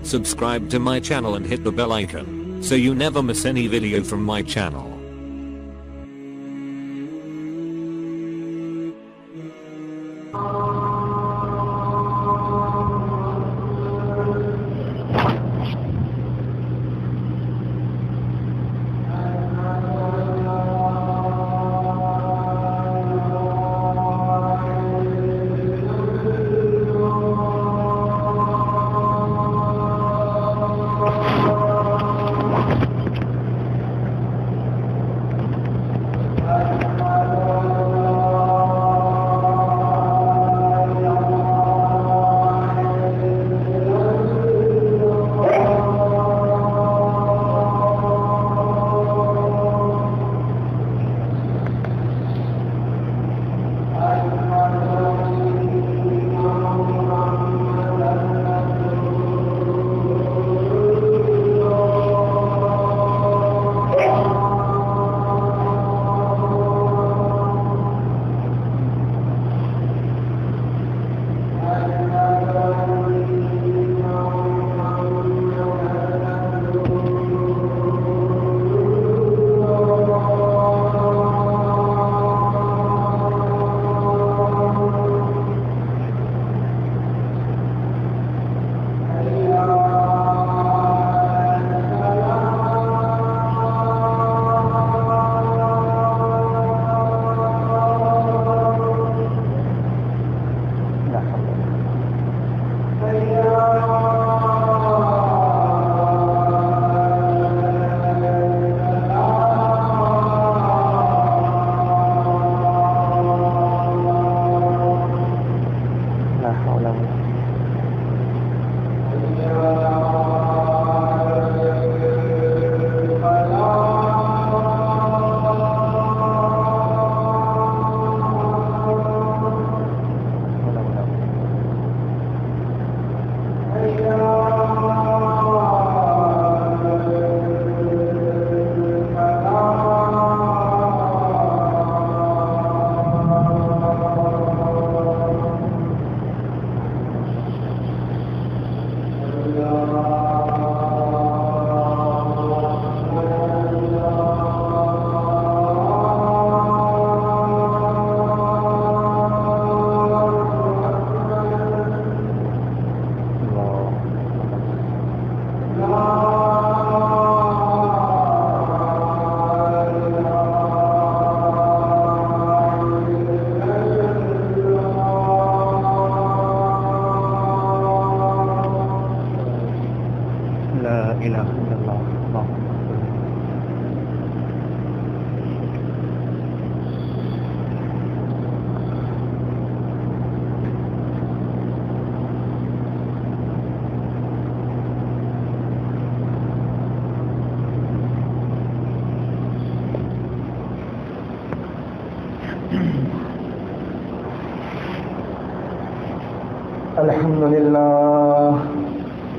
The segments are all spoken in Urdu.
subscribe to my channel and hit the bell icon, so you never miss any video from my channel.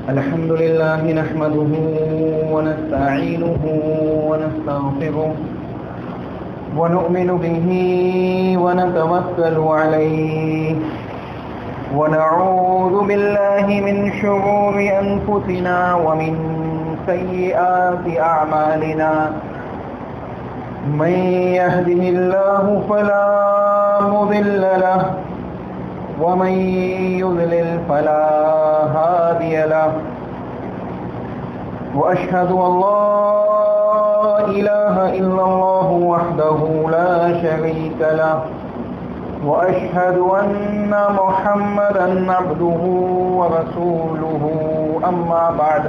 الحمد لله نحمده ونستعينه ونستغفره ونؤمن به ونتوكل عليه ونعوذ بالله من شرور أنفسنا ومن سيئات أعمالنا من يهده الله فلا مضل له ومن يضلل فلا هادي له وأشهد أن لا إله إلا الله وحده لا شريك له وأشهد أن محمدا عبده ورسوله أما بعد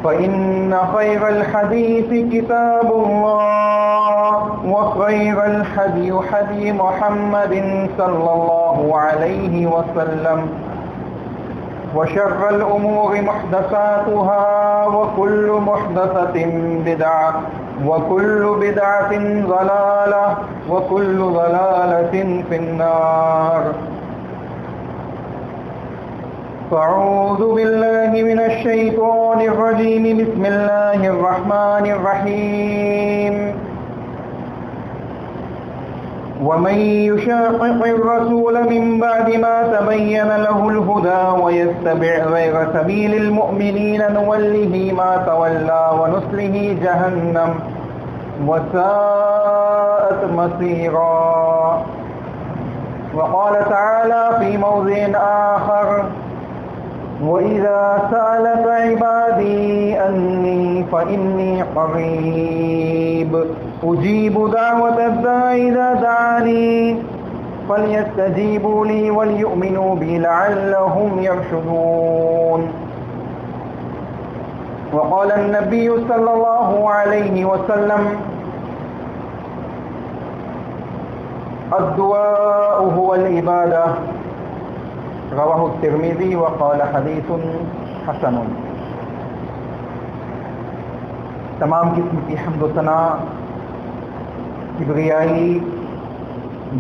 فإن خير الحديث كتاب الله وخير الهدي هدي محمد صلى الله عليه وسلم وشر الأمور محدثاتها وكل محدثة بدعة وكل بدعة ضلالة وكل ضلالة في النار. فأعوذ بالله من الشيطان الرجيم. بسم الله الرحمن الرحيم. ومن يشاقق الرسول من بعد ما تبين له الهدى ويتبع غير سبيل المؤمنين نوله ما تولى ونصله جهنم وساءت مصيرا. وقال تعالى في موضع آخر وَإِذَا سَأَلَكَ عِبَادِي أَنِّي فَإِنِّي قَرِيبٌ أُجِيبُ دَعْوَةَ الدَّاعِ إِذَا دَعَانِي فَلْيَسْتَجِيبُوا لِي وَلْيُؤْمِنُوا بِي لَعَلَّهُمْ يَرْشُدُونَ. وقال النبي صلى الله عليه وسلم الدعاء هو العبادة رواہ الترمذی وقال حدیث حسن. تمام قسم کی حمد و ثنا کبریائی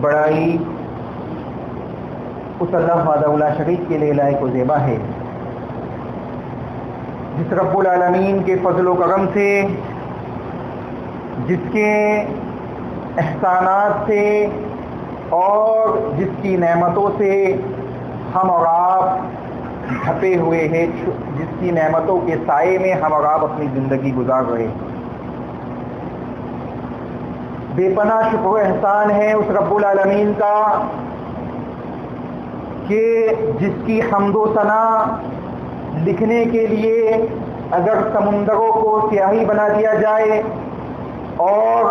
بڑائی اس اللہ وحدہ لا شریک کے لیے لائق و زیبا ہے جس رب العالمین کے فضل و کرم سے، جس کے احسانات سے اور جس کی نعمتوں سے ہم اور آپ ڈھپے ہوئے ہیں، جس کی نعمتوں کے سائے میں ہم اور آپ اپنی زندگی گزار رہے. بے پناہ شکر و احسان ہے اس رب العالمین کا کہ جس کی حمد و ثنا لکھنے کے لیے اگر سمندروں کو سیاہی بنا دیا جائے اور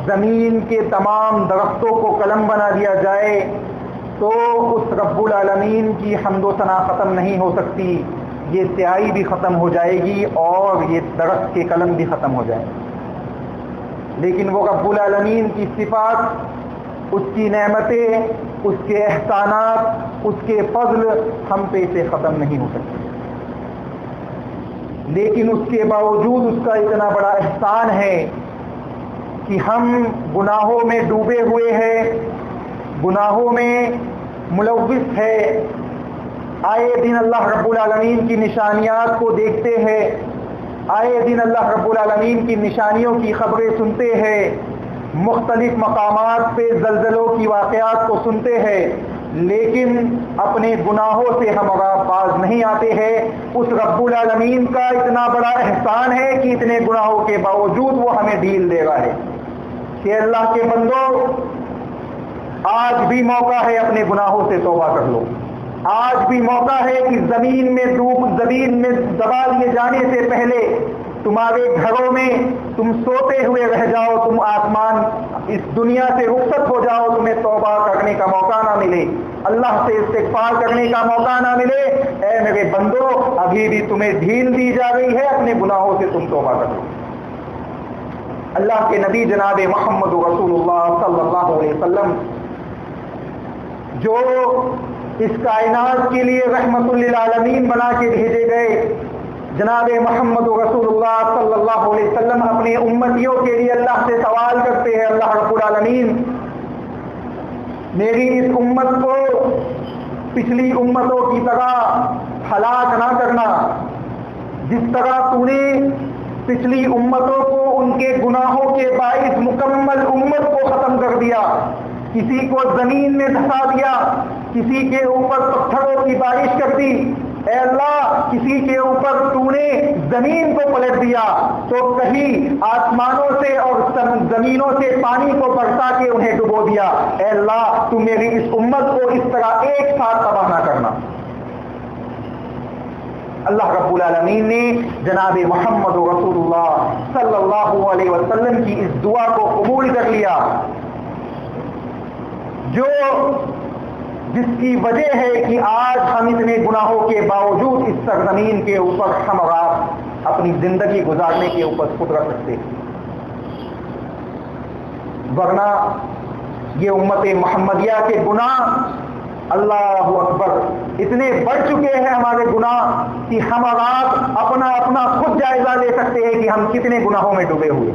زمین کے تمام درختوں کو قلم بنا دیا جائے تو اس رب العالمین کی حمد و ثنا ختم نہیں ہو سکتی. یہ سیاہی بھی ختم ہو جائے گی اور یہ درخت کے قلم بھی ختم ہو جائے. لیکن وہ رب العالمین کی صفات، اس کی نعمتیں، اس کے احسانات، اس کے فضل ہم پہ سے ختم نہیں ہو سکتے. لیکن اس کے باوجود اس کا اتنا بڑا احسان ہے کہ ہم گناہوں میں ڈوبے ہوئے ہیں، گناہوں میں ملوث ہے، آئے دن اللہ رب العالمین کی نشانیات کو دیکھتے ہیں، آئے دن اللہ رب العالمین کی نشانیوں کی خبریں سنتے ہیں، مختلف مقامات پہ زلزلوں کی واقعات کو سنتے ہیں، لیکن اپنے گناہوں سے ہم باز نہیں آتے ہیں. اس رب العالمین کا اتنا بڑا احسان ہے کہ اتنے گناہوں کے باوجود وہ ہمیں ڈھیل دے رہا ہے کہ اللہ کے بندو آج بھی موقع ہے اپنے گناہوں سے توبہ کر لو. آج بھی موقع ہے کہ زمین میں دبا لیے جانے سے پہلے تمہارے گھروں میں تم سوتے ہوئے رہ جاؤ، تم آسمان اس دنیا سے رخصت ہو جاؤ، تمہیں توبہ کرنے کا موقع نہ ملے، اللہ سے استغفار کرنے کا موقع نہ ملے. اے میرے بندو، ابھی بھی تمہیں ڈھیل دی جا رہی ہے، اپنے گناہوں سے تم توبہ کر لو. اللہ کے نبی جناب محمد رسول اللہ صلی اللہ علیہ وسلم جو اس کائنات کے لیے رحمت للعالمین بنا کے بھیجے گئے، جناب محمد رسول اللہ صلی اللہ علیہ وسلم اپنے امتیوں کے لیے اللہ سے سوال کرتے ہیں، اللہ رب العالمین میری اس امت کو پچھلی امتوں کی طرح ہلاک نہ کرنا، جس طرح تو نے پچھلی امتوں کو ان کے گناہوں کے باعث مکمل امت کو ختم کر دیا، کسی کو زمین میں دھسا دیا، کسی کے اوپر پتھروں کی بارش کر دی. اے اللہ، کسی کے اوپر تو نے زمین کو پلٹ دیا تو کہیں آسمانوں سے اور زمینوں سے پانی کو برسا کے انہیں ڈبو دیا. اے اللہ، تو میری اس امت کو اس طرح ایک ساتھ تباہ نہ کرنا. اللہ رب العالمین نے جناب محمد رسول اللہ صلی اللہ علیہ وسلم کی اس دعا کو قبول کر لیا، جس کی وجہ ہے کہ آج ہم اتنے گناہوں کے باوجود اس سرزمین کے اوپر ہم اور آپ اپنی زندگی گزارنے کے اوپر قدرت رکھتے ہیں. ورنہ یہ امت محمدیہ کے گناہ اللہ اکبر اتنے بڑھ چکے ہیں ہمارے گناہ کہ ہم اور آپ اپنا خود جائزہ لے سکتے ہیں کہ ہم کتنے گناہوں میں ڈوبے ہوئے.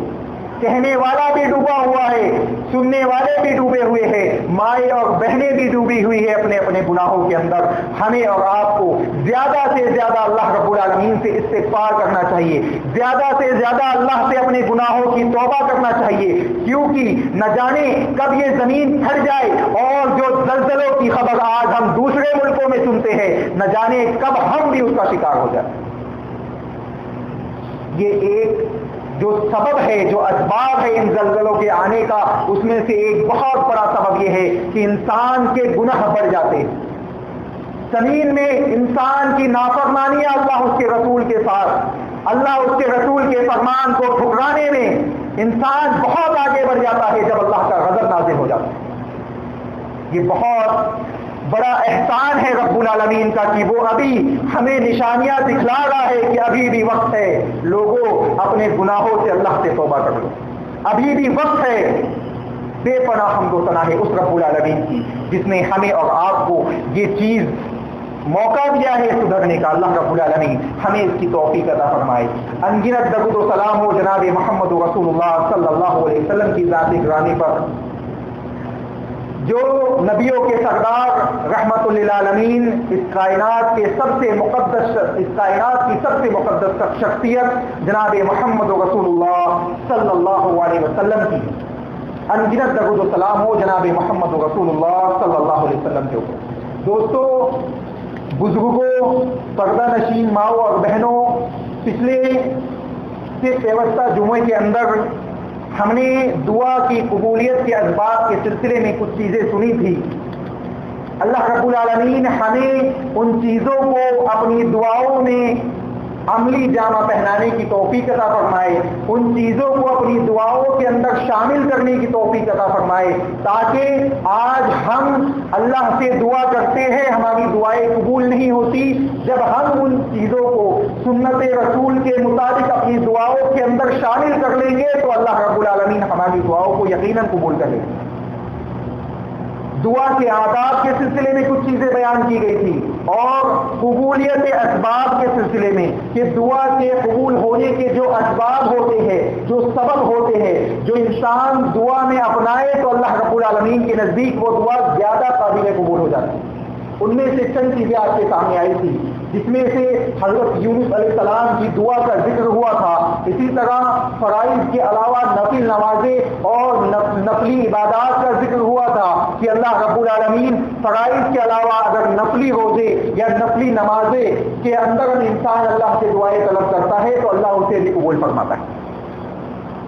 کہنے والا بھی ڈوبا ہوا ہے، سننے والے بھی ڈوبے ہوئے ہیں، مائیں اور بہنیں بھی ڈوبی ہوئی ہے اپنے اپنے گناہوں کے اندر. ہمیں اور آپ کو زیادہ سے زیادہ اللہ رب العالمین العالمین سے استغفار کرنا چاہیے، زیادہ سے زیادہ اللہ سے اپنے گناہوں کی توبہ کرنا چاہیے، کیونکہ نہ جانے کب یہ زمین پھٹ جائے اور جو زلزلوں کی خبر آج ہم دوسرے ملکوں میں سنتے ہیں، نہ جانے کب ہم بھی اس کا شکار ہو جائیں۔ یہ ایک جو سبب ہے، جو اسباب ہے ان زلزلوں کے آنے کا، اس میں سے ایک بہت بڑا سبب یہ ہے کہ انسان کے گناہ بڑھ جاتے ہیں۔ زمین میں انسان کی نافرمانیاں اللہ اس کے رسول کے ساتھ، اللہ اس کے رسول کے فرمان کو ٹھکرانے میں انسان بہت آگے بڑھ جاتا ہے جب اللہ کا غضب نازل ہو جاتا ہے۔ یہ بہت بڑا احسان ہے رب العالمین کا کہ وہ ابھی ہمیں نشانیاں دکھلا رہا ہے کہ ابھی بھی وقت ہے، لوگوں اپنے گناہوں سے اللہ سے توبہ کر لو، ابھی بھی وقت ہے۔ بے پناہ حمد و ثنا ہے اس رب العالمین کی جس نے ہمیں اور آپ کو یہ چیز موقع دیا ہے سدھرنے کا۔ اللہ رب العالمین ہمیں اس کی توفیق عطا فرمائے۔ انگنت درود و سلام ہو جناب محمد رسول اللہ صلی اللہ علیہ وسلم کی ذات گرامی پر، جو نبیوں کے سردار رحمت للعالمین، اس کائنات کی سب سے مقدس شخصیت جناب محمد رسول اللہ صلی اللہ علیہ وسلم کی انگنت درود و سلام ہو جناب محمد رسول اللہ صلی اللہ علیہ وسلم کے اوپر۔ دوستو، بزرگوں، پردہ نشین ماؤں اور بہنوں، پچھلے پیوستہ جمعے کے اندر ہم نے دعا کی قبولیت کے اسباب کے سلسلے میں کچھ چیزیں سنی تھی۔ اللہ رب العالمین ہمیں ان چیزوں کو اپنی دعاؤں میں عملی جامہ پہنانے کی توفیق عطا فرمائے، ان چیزوں کو اپنی دعاؤں کے اندر شامل کرنے کی توفیق عطا فرمائے، تاکہ آج ہم اللہ سے دعا کرتے ہیں، ہماری دعائیں قبول نہیں ہوتی، جب ہم ان چیزوں کو سنت رسول کے مطابق اپنی دعاؤں کے اندر شامل کر لیں گے تو اللہ رب العالمین ہماری دعاؤں کو یقیناً قبول کر لیں گے۔ دعا کے آداب کے سلسلے میں کچھ چیزیں بیان کی گئی تھی، اور قبولیت اسباب کے سلسلے میں کہ دعا کے قبول ہونے کے جو اسباب ہوتے ہیں، جو سبب ہوتے ہیں، جو انسان دعا میں اپنائے تو اللہ رب العالمین کے نزدیک وہ دعا زیادہ قابل قبول ہو جاتی ہے۔ ان میں سے چند چیزیں آپ کے سامنے آئی تھی، جس میں سے حضرت یونس علیہ السلام کی دعا کا ذکر ہوا تھا۔ اسی طرح فرائض کے علاوہ نفل نمازیں اور نفلی عبادات کا ذکر ہوا تھا کہ اللہ رب العالمین فرائض کے علاوہ اگر نفلی روزے یا نفلی نمازیں کے اندر انسان اللہ سے دعائیں طلب کرتا ہے تو اللہ اسے بھی قبول فرماتا ہے۔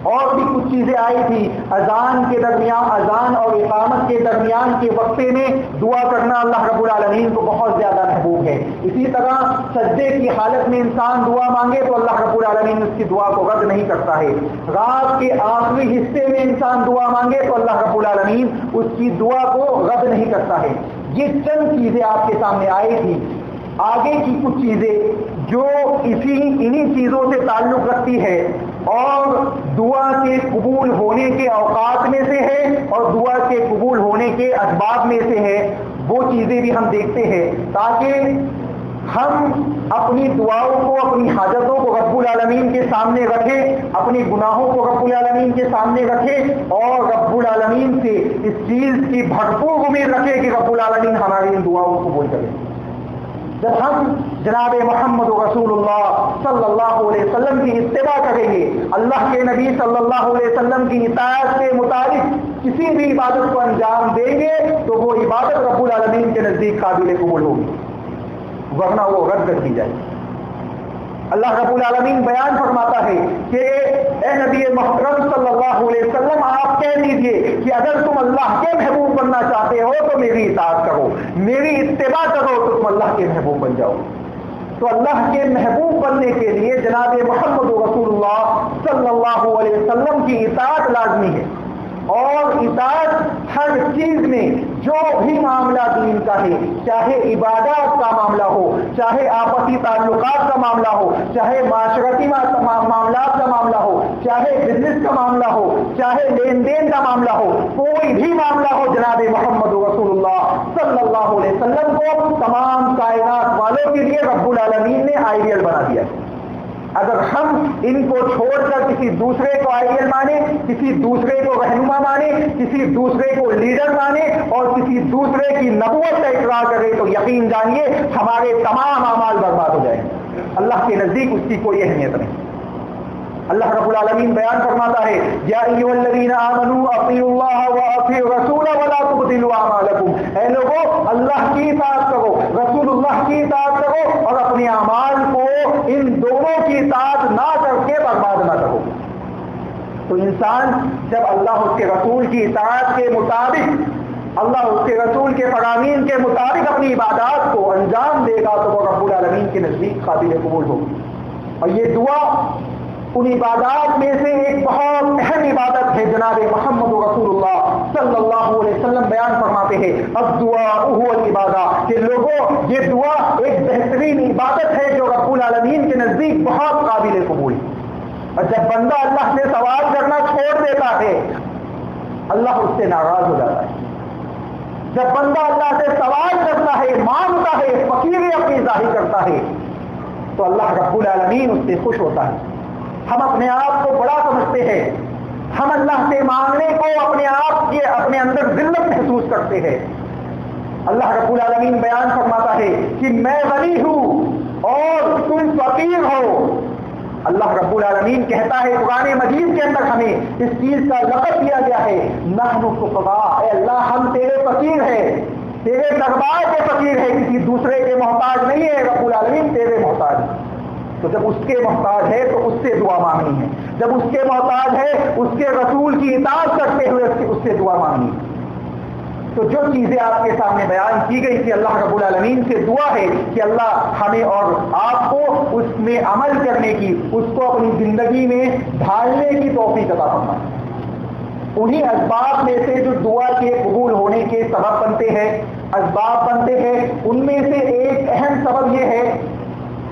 اور بھی کچھ چیزیں آئی تھی، اذان کے درمیان، اذان اور اقامت کے درمیان کے وقفے میں دعا کرنا اللہ رب العالمین کو بہت زیادہ محبوب ہے۔ اسی طرح سجدے کی حالت میں انسان دعا مانگے تو اللہ رب العالمین اس کی دعا کو رد نہیں کرتا ہے۔ رات کے آخری حصے میں انسان دعا مانگے تو اللہ رب العالمین اس کی دعا کو رد نہیں کرتا ہے۔ یہ چند چیزیں آپ کے سامنے آئی تھی۔ آگے کی کچھ چیزیں جو انہی چیزوں سے تعلق رکھتی ہے اور دعا کے قبول ہونے کے اوقات میں سے ہے اور دعا کے قبول ہونے کے اسباب میں سے ہے، وہ چیزیں بھی ہم دیکھتے ہیں تاکہ ہم اپنی دعاؤں کو، اپنی حاجتوں کو رب العالمین کے سامنے رکھیں، اپنی گناہوں کو رب العالمین کے سامنے رکھیں اور رب العالمین سے اس چیز کی بھرپور امید رکھیں کہ رب العالمین ہماری ان دعاؤں کو قبول کریں۔ جب ہم جناب محمد رسول اللہ صلی اللہ علیہ وسلم کی اتباع کریں گے، اللہ کے نبی صلی اللہ علیہ وسلم کی اطاعت کے مطابق کسی بھی عبادت کو انجام دیں گے تو وہ عبادت رب العالمین کے نزدیک قابل قبول ہوگی، ورنہ وہ رد کر دی جائے گی۔ اللہ رب العالمین بیان فرماتا ہے کہ اے نبی محترم صلی اللہ علیہ وسلم، آپ کہہ دیجئے کہ اگر تم اللہ کے محبوب بننا چاہتے ہو تو میری اطاعت کرو، میری اتباع کرو تو تم اللہ کے محبوب بن جاؤ۔ تو اللہ کے محبوب بننے کے لیے جناب محمد رسول اللہ صلی اللہ علیہ وسلم کی اطاعت لازمی ہے، اور اطاعت ہر چیز میں جو بھی معاملہ دین کا ہے، چاہے عبادات کا معاملہ ہو، چاہے آپسی تعلقات کا معاملہ ہو، چاہے معاشرتی معاملات کا معاملہ ہو، چاہے بزنس کا معاملہ ہو، چاہے لین دین کا معاملہ ہو، کوئی بھی معاملہ ہو، جناب محمد رسول اللہ صلی اللہ علیہ وسلم کو تمام کائنات والوں کے لیے رب العالمین نے آئیڈیل بنا دیا ہے۔ اگر ہم ان کو چھوڑ کر کسی دوسرے کو آئیڈیل مانے، کسی دوسرے کو رہنما مانے، کسی دوسرے کو لیڈر مانے اور کسی دوسرے کی نبوت کا اقرار کریں تو یقین جانیے ہمارے تمام اعمال برباد ہو جائیں گے۔ اللہ کے نزدیک اس کی کوئی اہمیت نہیں. اللہ رب العالمین بیان فرماتا ہے یا ایھا الذین آمنوا اطیعوا اللہ واطیعوا الرسول ولا تبطلوا اعمالکم، اے لوگو اللہ کی اطاعت کرو، رسول اللہ کی اطاعت کرو اور اپنے اعمال کو ان دونوں کی اطاعت نہ کر کے برباد نہ کرو. تو انسان جب اللہ اس کے رسول کی اطاعت کے مطابق، اللہ اس کے رسول کے فرامین کے مطابق اپنی عبادات کو انجام دے گا تو وہ رب العالمین کے نزدیک قابل قبول ہوگی. اور یہ دعا ان عبادات میں سے ایک بہت اہم عبادت ہے. جناب محمد رسول اللہ صلی اللہ علیہ وسلم بیان فرماتے ہیں الدعاء هو العبادہ، کہ لوگوں یہ دعا ایک بہترین عبادت ہے جو رب العالمین کے نزدیک بہت قابل قبول ہے. اور جب بندہ اللہ سے سوال کرنا چھوڑ دیتا ہے اللہ اس سے ناراض ہو جاتا ہے. جب بندہ اللہ سے سوال کرتا ہے، مانگتا ہے، فقیری اپنی ظاہر کرتا ہے تو اللہ رب العالمین اس سے خوش ہوتا ہے. ہم اپنے آپ کو بڑا سمجھتے ہیں، ہم اللہ سے مانگنے کو اپنے آپ کے اپنے اندر ذلت محسوس کرتے ہیں. اللہ رب العالمین بیان فرماتا ہے کہ میں غنی ہوں اور تم فقیر ہو. اللہ رب العالمین کہتا ہے قرآن مجید کے اندر ہمیں اس چیز کا لقب دیا گیا ہے نحن الفقراء، اے اللہ ہم تیرے فقیر ہیں، تیرے دربار کے فقیر ہیں، کسی دوسرے کے محتاج نہیں ہے. رب العالمین تیرے محتاج ہے. تو جب اس کے محتاج ہے تو اس سے دعا مانگنی ہے. جب اس کے محتاج ہے اس کے رسول کی اطاعت کرتے ہوئے اس سے دعا مانگنی ہے. تو جو چیزیں آپ کے سامنے بیان کی گئی کہ اللہ رب العالمین سے دعا ہے کہ اللہ ہمیں اور آپ کو اس میں عمل کرنے کی، اس کو اپنی زندگی میں ڈھالنے کی توفیق عطا فرمائے. انہی اسباب میں سے جو دعا کے قبول ہونے کے سبب بنتے ہیں، اسباب بنتے ہیں، ان میں سے ایک اہم سبب یہ ہے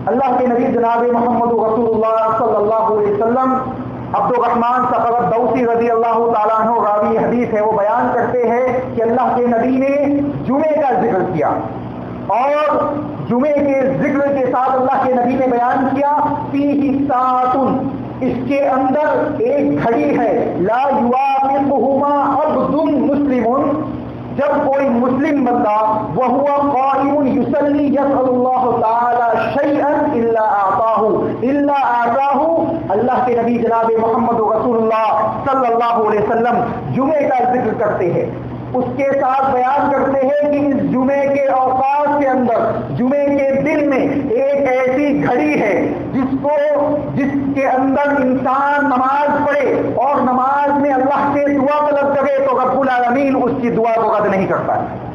اللہ کے نبی جناب محمد رسول اللہ صلی اللہ علیہ وسلم عبد الرحمن صخر الدوسی رضی اللہ تعالیٰ عنہ راوی حدیث ہے، وہ بیان کرتے ہیں کہ اللہ کے نبی نے جمعے کا ذکر کیا اور جمعے کے ذکر کے ساتھ اللہ کے نبی نے بیان کیا فیہ ساعۃ، اس کے اندر ایک گھڑی ہے لا یوافقہما عبد مسلم، جب کوئی مسلم بندہ وہو قائم یصلی یسأل اللہ تعالی شیئا الا اعطاہ، اللہ کے نبی جناب محمد رسول اللہ صلی اللہ علیہ وسلم جمعے کا ذکر کرتے ہیں. اس کے ساتھ بیان کرتے ہیں کہ اس جمعے کے اوقات کے اندر، جمعے کے دن میں ایک ایسی گھڑی ہے جس کے اندر انسان نماز پڑھے اور نماز میں اللہ سے دعا طلب کرے تو رب العالمین اس کی دعا کو رد نہیں کرتا ہے.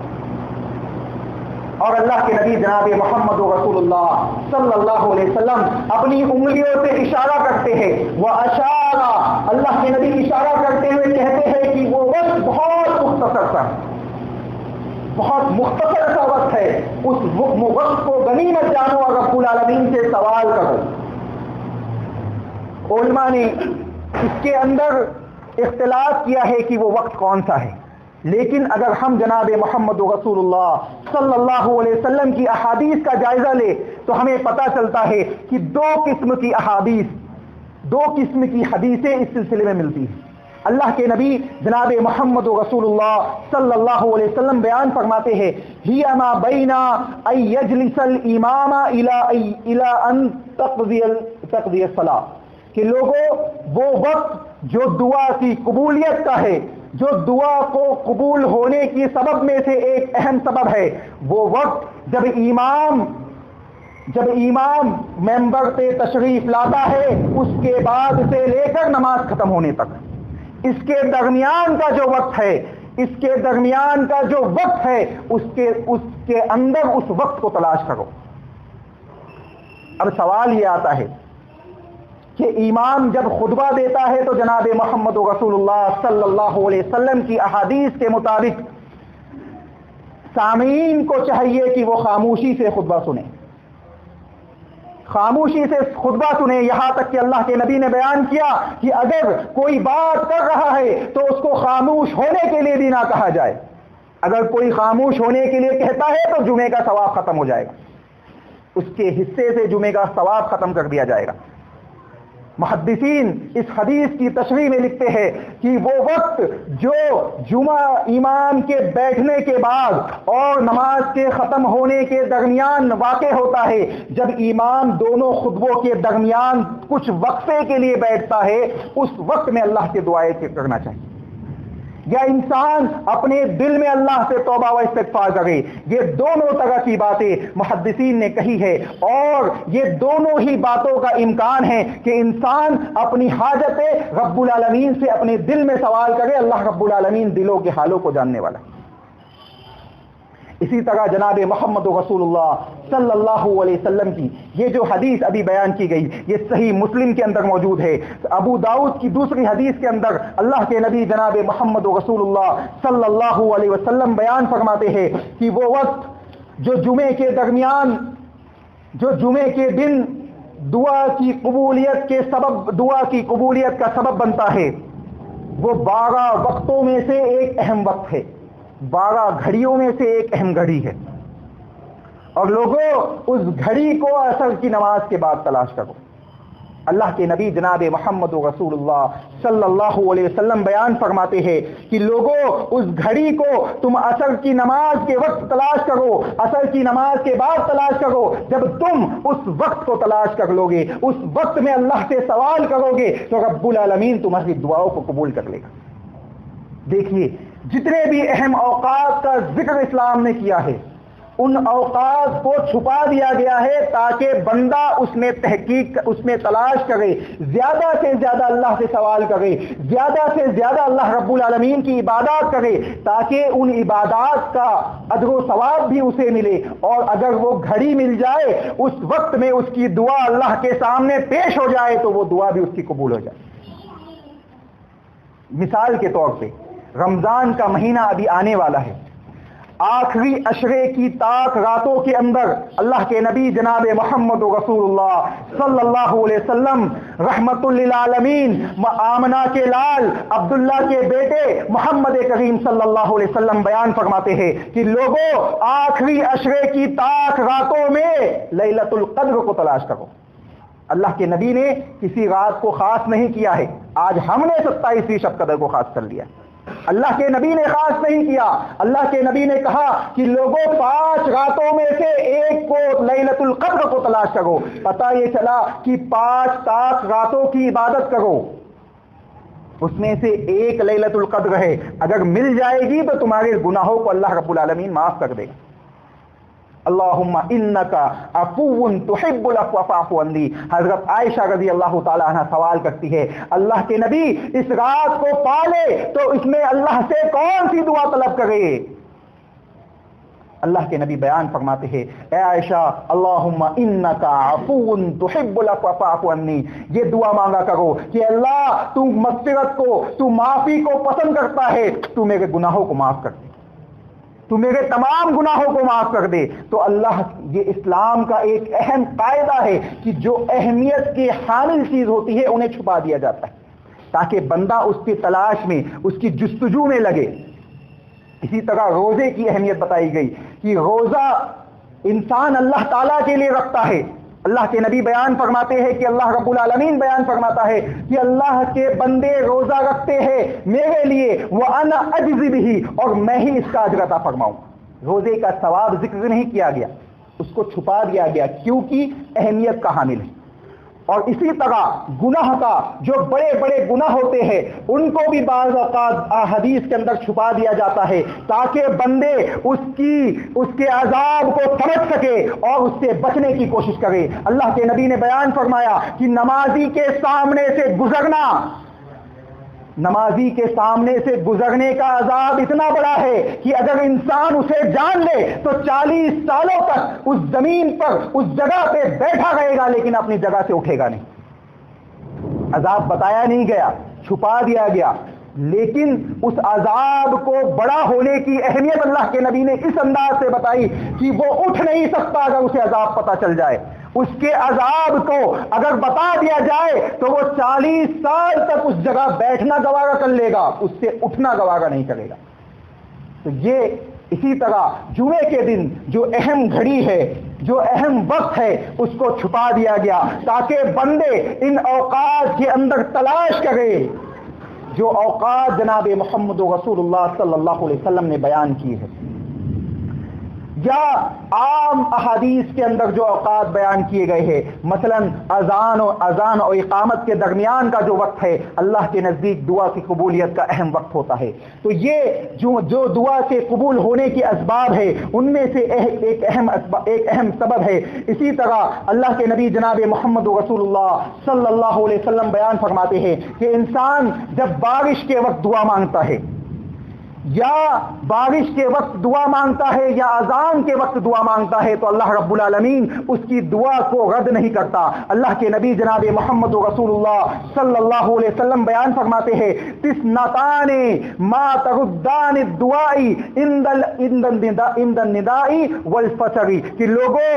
اور اللہ کے نبی جناب محمد رسول اللہ صلی اللہ علیہ وسلم اپنی انگلیوں سے اشارہ کرتے ہیں. وہ اشارہ، اللہ کے نبی اشارہ کرتے ہوئے کہتے ہیں کہ وہ وقت بہت مختصر تھا، بہت مختصر سا وقت ہے، اس وقت کو غنیمت جانو اور رب العالمین سے سوال کرو. علماء نے اس کے اندر اختلاف کیا ہے کہ وہ وقت کون سا ہے، لیکن اگر ہم جناب محمد رسول اللہ صلی اللہ علیہ وسلم کی احادیث کا جائزہ لے تو ہمیں پتہ چلتا ہے کہ دو قسم کی حدیثیں اس سلسلے میں ملتی ہیں. اللہ کے نبی جناب محمد رسول اللہ صلی اللہ علیہ وسلم بیان فرماتے ہیں ہی ما بین ان یجلس الامام الی ان تقضی الصلاۃ، کہ لوگوں وہ وقت جو دعا کی قبولیت کا ہے، جو دعا کو قبول ہونے کی سبب میں سے ایک اہم سبب ہے، وہ وقت جب امام ممبر پہ تشریف لاتا ہے اس کے بعد سے لے کر نماز ختم ہونے تک، اس کے درمیان کا جو وقت ہے، اس کے اندر اس وقت کو تلاش کرو. اب سوال یہ آتا ہے کہ امام جب خطبہ دیتا ہے تو جناب محمد رسول اللہ صلی اللہ علیہ وسلم کی احادیث کے مطابق سامعین کو چاہیے کہ وہ خاموشی سے خطبہ سنیں، یہاں تک کہ اللہ کے نبی نے بیان کیا کہ اگر کوئی بات کر رہا ہے تو اس کو خاموش ہونے کے لیے بھی نہ کہا جائے. اگر کوئی خاموش ہونے کے لیے کہتا ہے تو جمعے کا ثواب ختم ہو جائے گا، اس کے حصے سے جمعے کا ثواب ختم کر دیا جائے گا. محدثین اس حدیث کی تشریح میں لکھتے ہیں کہ وہ وقت جو جمعہ امام کے بیٹھنے کے بعد اور نماز کے ختم ہونے کے درمیان واقع ہوتا ہے، جب امام دونوں خطبوں کے درمیان کچھ وقفے کے لیے بیٹھتا ہے، اس وقت میں اللہ کی دعائیں کرنا چاہیے، یا انسان اپنے دل میں اللہ سے توبہ و استغفار کرے۔ یہ دونوں طرح کی باتیں محدثین نے کہی ہے، اور یہ دونوں ہی باتوں کا امکان ہے کہ انسان اپنی حاجتیں رب العالمین سے اپنے دل میں سوال کرے۔ اللہ رب العالمین دلوں کے حالوں کو جاننے والا ہے۔ اسی طرح جناب محمد رسول اللہ صلی اللہ علیہ وسلم کی یہ جو حدیث ابھی بیان کی گئی، یہ صحیح مسلم کے اندر موجود ہے۔ ابو داؤد کی دوسری حدیث کے اندر اللہ کے نبی جناب محمد رسول اللہ صلی اللہ علیہ وسلم بیان فرماتے ہیں کہ وہ وقت جو جمعے کے درمیان، جو جمعے کے دن دعا کی قبولیت کا سبب بنتا ہے، وہ 12 وقتوں میں سے ایک اہم وقت ہے، 12 گھڑیوں میں سے ایک اہم گھڑی ہے، اور لوگوں اس گھڑی کو عصر کی نماز کے بعد تلاش کرو۔ اللہ کے نبی جناب محمد رسول اللہ صلی اللہ علیہ وسلم بیان فرماتے ہیں کہ لوگوں اس گھڑی کو تم عصر کی نماز کے وقت تلاش کرو، عصر کی نماز کے بعد تلاش کرو۔ جب تم اس وقت کو تلاش کر لو گے، اس وقت میں اللہ سے سوال کرو گے، تو رب العالمین تمہاری دعاؤں کو قبول کر لے گا۔ دیکھیے، جتنے بھی اہم اوقات کا ذکر اسلام نے کیا ہے، ان اوقات کو چھپا دیا گیا ہے تاکہ بندہ اس میں تحقیق، اس میں تلاش کرے، زیادہ سے زیادہ اللہ سے سوال کرے، زیادہ سے زیادہ اللہ رب العالمین کی عبادات کرے، تاکہ ان عبادات کا اجر و ثواب بھی اسے ملے، اور اگر وہ گھڑی مل جائے اس وقت میں اس کی دعا اللہ کے سامنے پیش ہو جائے تو وہ دعا بھی اس کی قبول ہو جائے۔ مثال کے طور پہ رمضان کا مہینہ ابھی آنے والا ہے، آخری عشرے کی طاق راتوں کے اندر اللہ کے نبی جناب محمد رسول اللہ صلی اللہ علیہ وسلم رحمت للعالمین آمنہ کے لال عبداللہ کے بیٹے محمد کریم صلی اللہ علیہ وسلم بیان فرماتے ہیں کہ لوگوں آخری عشرے کی طاق راتوں میں لیلۃ القدر کو تلاش کرو۔ اللہ کے نبی نے کسی رات کو خاص نہیں کیا ہے، آج ہم نے 27ویں شب قدر کو خاص کر لیا۔ اللہ کے نبی نے خاص نہیں کیا، اللہ کے نبی نے کہا کہ لوگوں 5 راتوں میں سے ایک کو لیلۃ القدر کو تلاش کرو۔ پتہ یہ چلا کہ 5 طاق راتوں کی عبادت کرو، اس میں سے ایک لیلۃ القدر ہے، اگر مل جائے گی تو تمہارے گناہوں کو اللہ رب العالمین معاف کر دے گا۔ اللہم انکا عفو تحب العفو فاعف عنی۔ حضرت عائشہ رضی اللہ تعالی عنہ سوال کرتی ہے، اللہ کے نبی اس رات کو پالے تو اس میں اللہ سے کون سی دعا طلب کرے؟ اللہ کے نبی بیان فرماتے ہیں، اے عائشہ، اللہم انکا عفو تحب العفو فاعف عنی، یہ دعا مانگا کرو کہ اللہ تو مغفرت کو، تو معافی کو پسند کرتا ہے، تو میرے گناہوں کو معاف کر دے، تو میرے تمام گناہوں کو معاف کر دے۔ تو اللہ، یہ اسلام کا ایک اہم قاعدہ ہے کہ جو اہمیت کی حامل چیز ہوتی ہے انہیں چھپا دیا جاتا ہے تاکہ بندہ اس کی تلاش میں، اس کی جستجو میں لگے۔ اسی طرح روزے کی اہمیت بتائی گئی کہ روزہ انسان اللہ تعالیٰ کے لیے رکھتا ہے۔ اللہ کے نبی بیان فرماتے ہیں کہ اللہ رب العالمین بیان فرماتا ہے کہ اللہ کے بندے روزہ رکھتے ہیں میرے لیے، وَأَنَا أَجْزِي بِهِ، اور میں ہی اس کا اجر عطا فرماؤں۔ روزے کا ثواب ذکر نہیں کیا گیا، اس کو چھپا دیا گیا کیونکہ اہمیت کا حامل ہے۔ اور اسی طرح گناہ کا، جو بڑے بڑے گناہ ہوتے ہیں ان کو بھی بعض اوقات حدیث کے اندر چھپا دیا جاتا ہے تاکہ بندے اس کے عذاب کو سمجھ سکے اور اس سے بچنے کی کوشش کرے۔ اللہ کے نبی نے بیان فرمایا کہ نمازی کے سامنے سے گزرنا، نمازی کے سامنے سے گزرنے کا عذاب اتنا بڑا ہے کہ اگر انسان اسے جان لے تو 40 سالوں تک اس زمین پر، اس جگہ پہ بیٹھا رہے گا لیکن اپنی جگہ سے اٹھے گا نہیں۔ عذاب بتایا نہیں گیا، چھپا دیا گیا، لیکن اس عذاب کو بڑا ہونے کی اہمیت اللہ کے نبی نے اس انداز سے بتائی کہ وہ اٹھ نہیں سکتا اگر اسے عذاب پتہ چل جائے۔ اس کے عذاب کو اگر بتا دیا جائے تو وہ 40 سال تک اس جگہ بیٹھنا گوارا کر لے گا، اس سے اٹھنا گوارا نہیں کرے گا۔ تو یہ اسی طرح جمعے کے دن جو اہم گھڑی ہے جو اہم وقت ہے اس کو چھپا دیا گیا تاکہ بندے ان اوقات کے اندر تلاش کرے جو اوقات جناب محمد رسول اللہ صلی اللہ علیہ وسلم نے بیان کی ہے، یا عام احادیث کے اندر جو اوقات بیان کیے گئے ہیں، مثلا اذان اور اقامت کے درمیان کا جو وقت ہے اللہ کے نزدیک دعا کی قبولیت کا اہم وقت ہوتا ہے۔ تو یہ جو دعا کے قبول ہونے کے اسباب ہے ان میں سے ایک اہم سبب ہے۔ اسی طرح اللہ کے نبی جناب محمد رسول اللہ صلی اللہ علیہ وسلم بیان فرماتے ہیں کہ انسان جب بارش کے وقت دعا مانگتا ہے، یا بارش کے وقت دعا مانگتا ہے، یا اذان کے وقت دعا مانگتا ہے، تو اللہ رب العالمین اس کی دعا کو رد نہیں کرتا۔ اللہ کے نبی جناب محمد رسول اللہ صلی اللہ علیہ وسلم بیان فرماتے ہیں تسنتان ما تردان الدعاء عند النداء والفجر، کہ لوگوں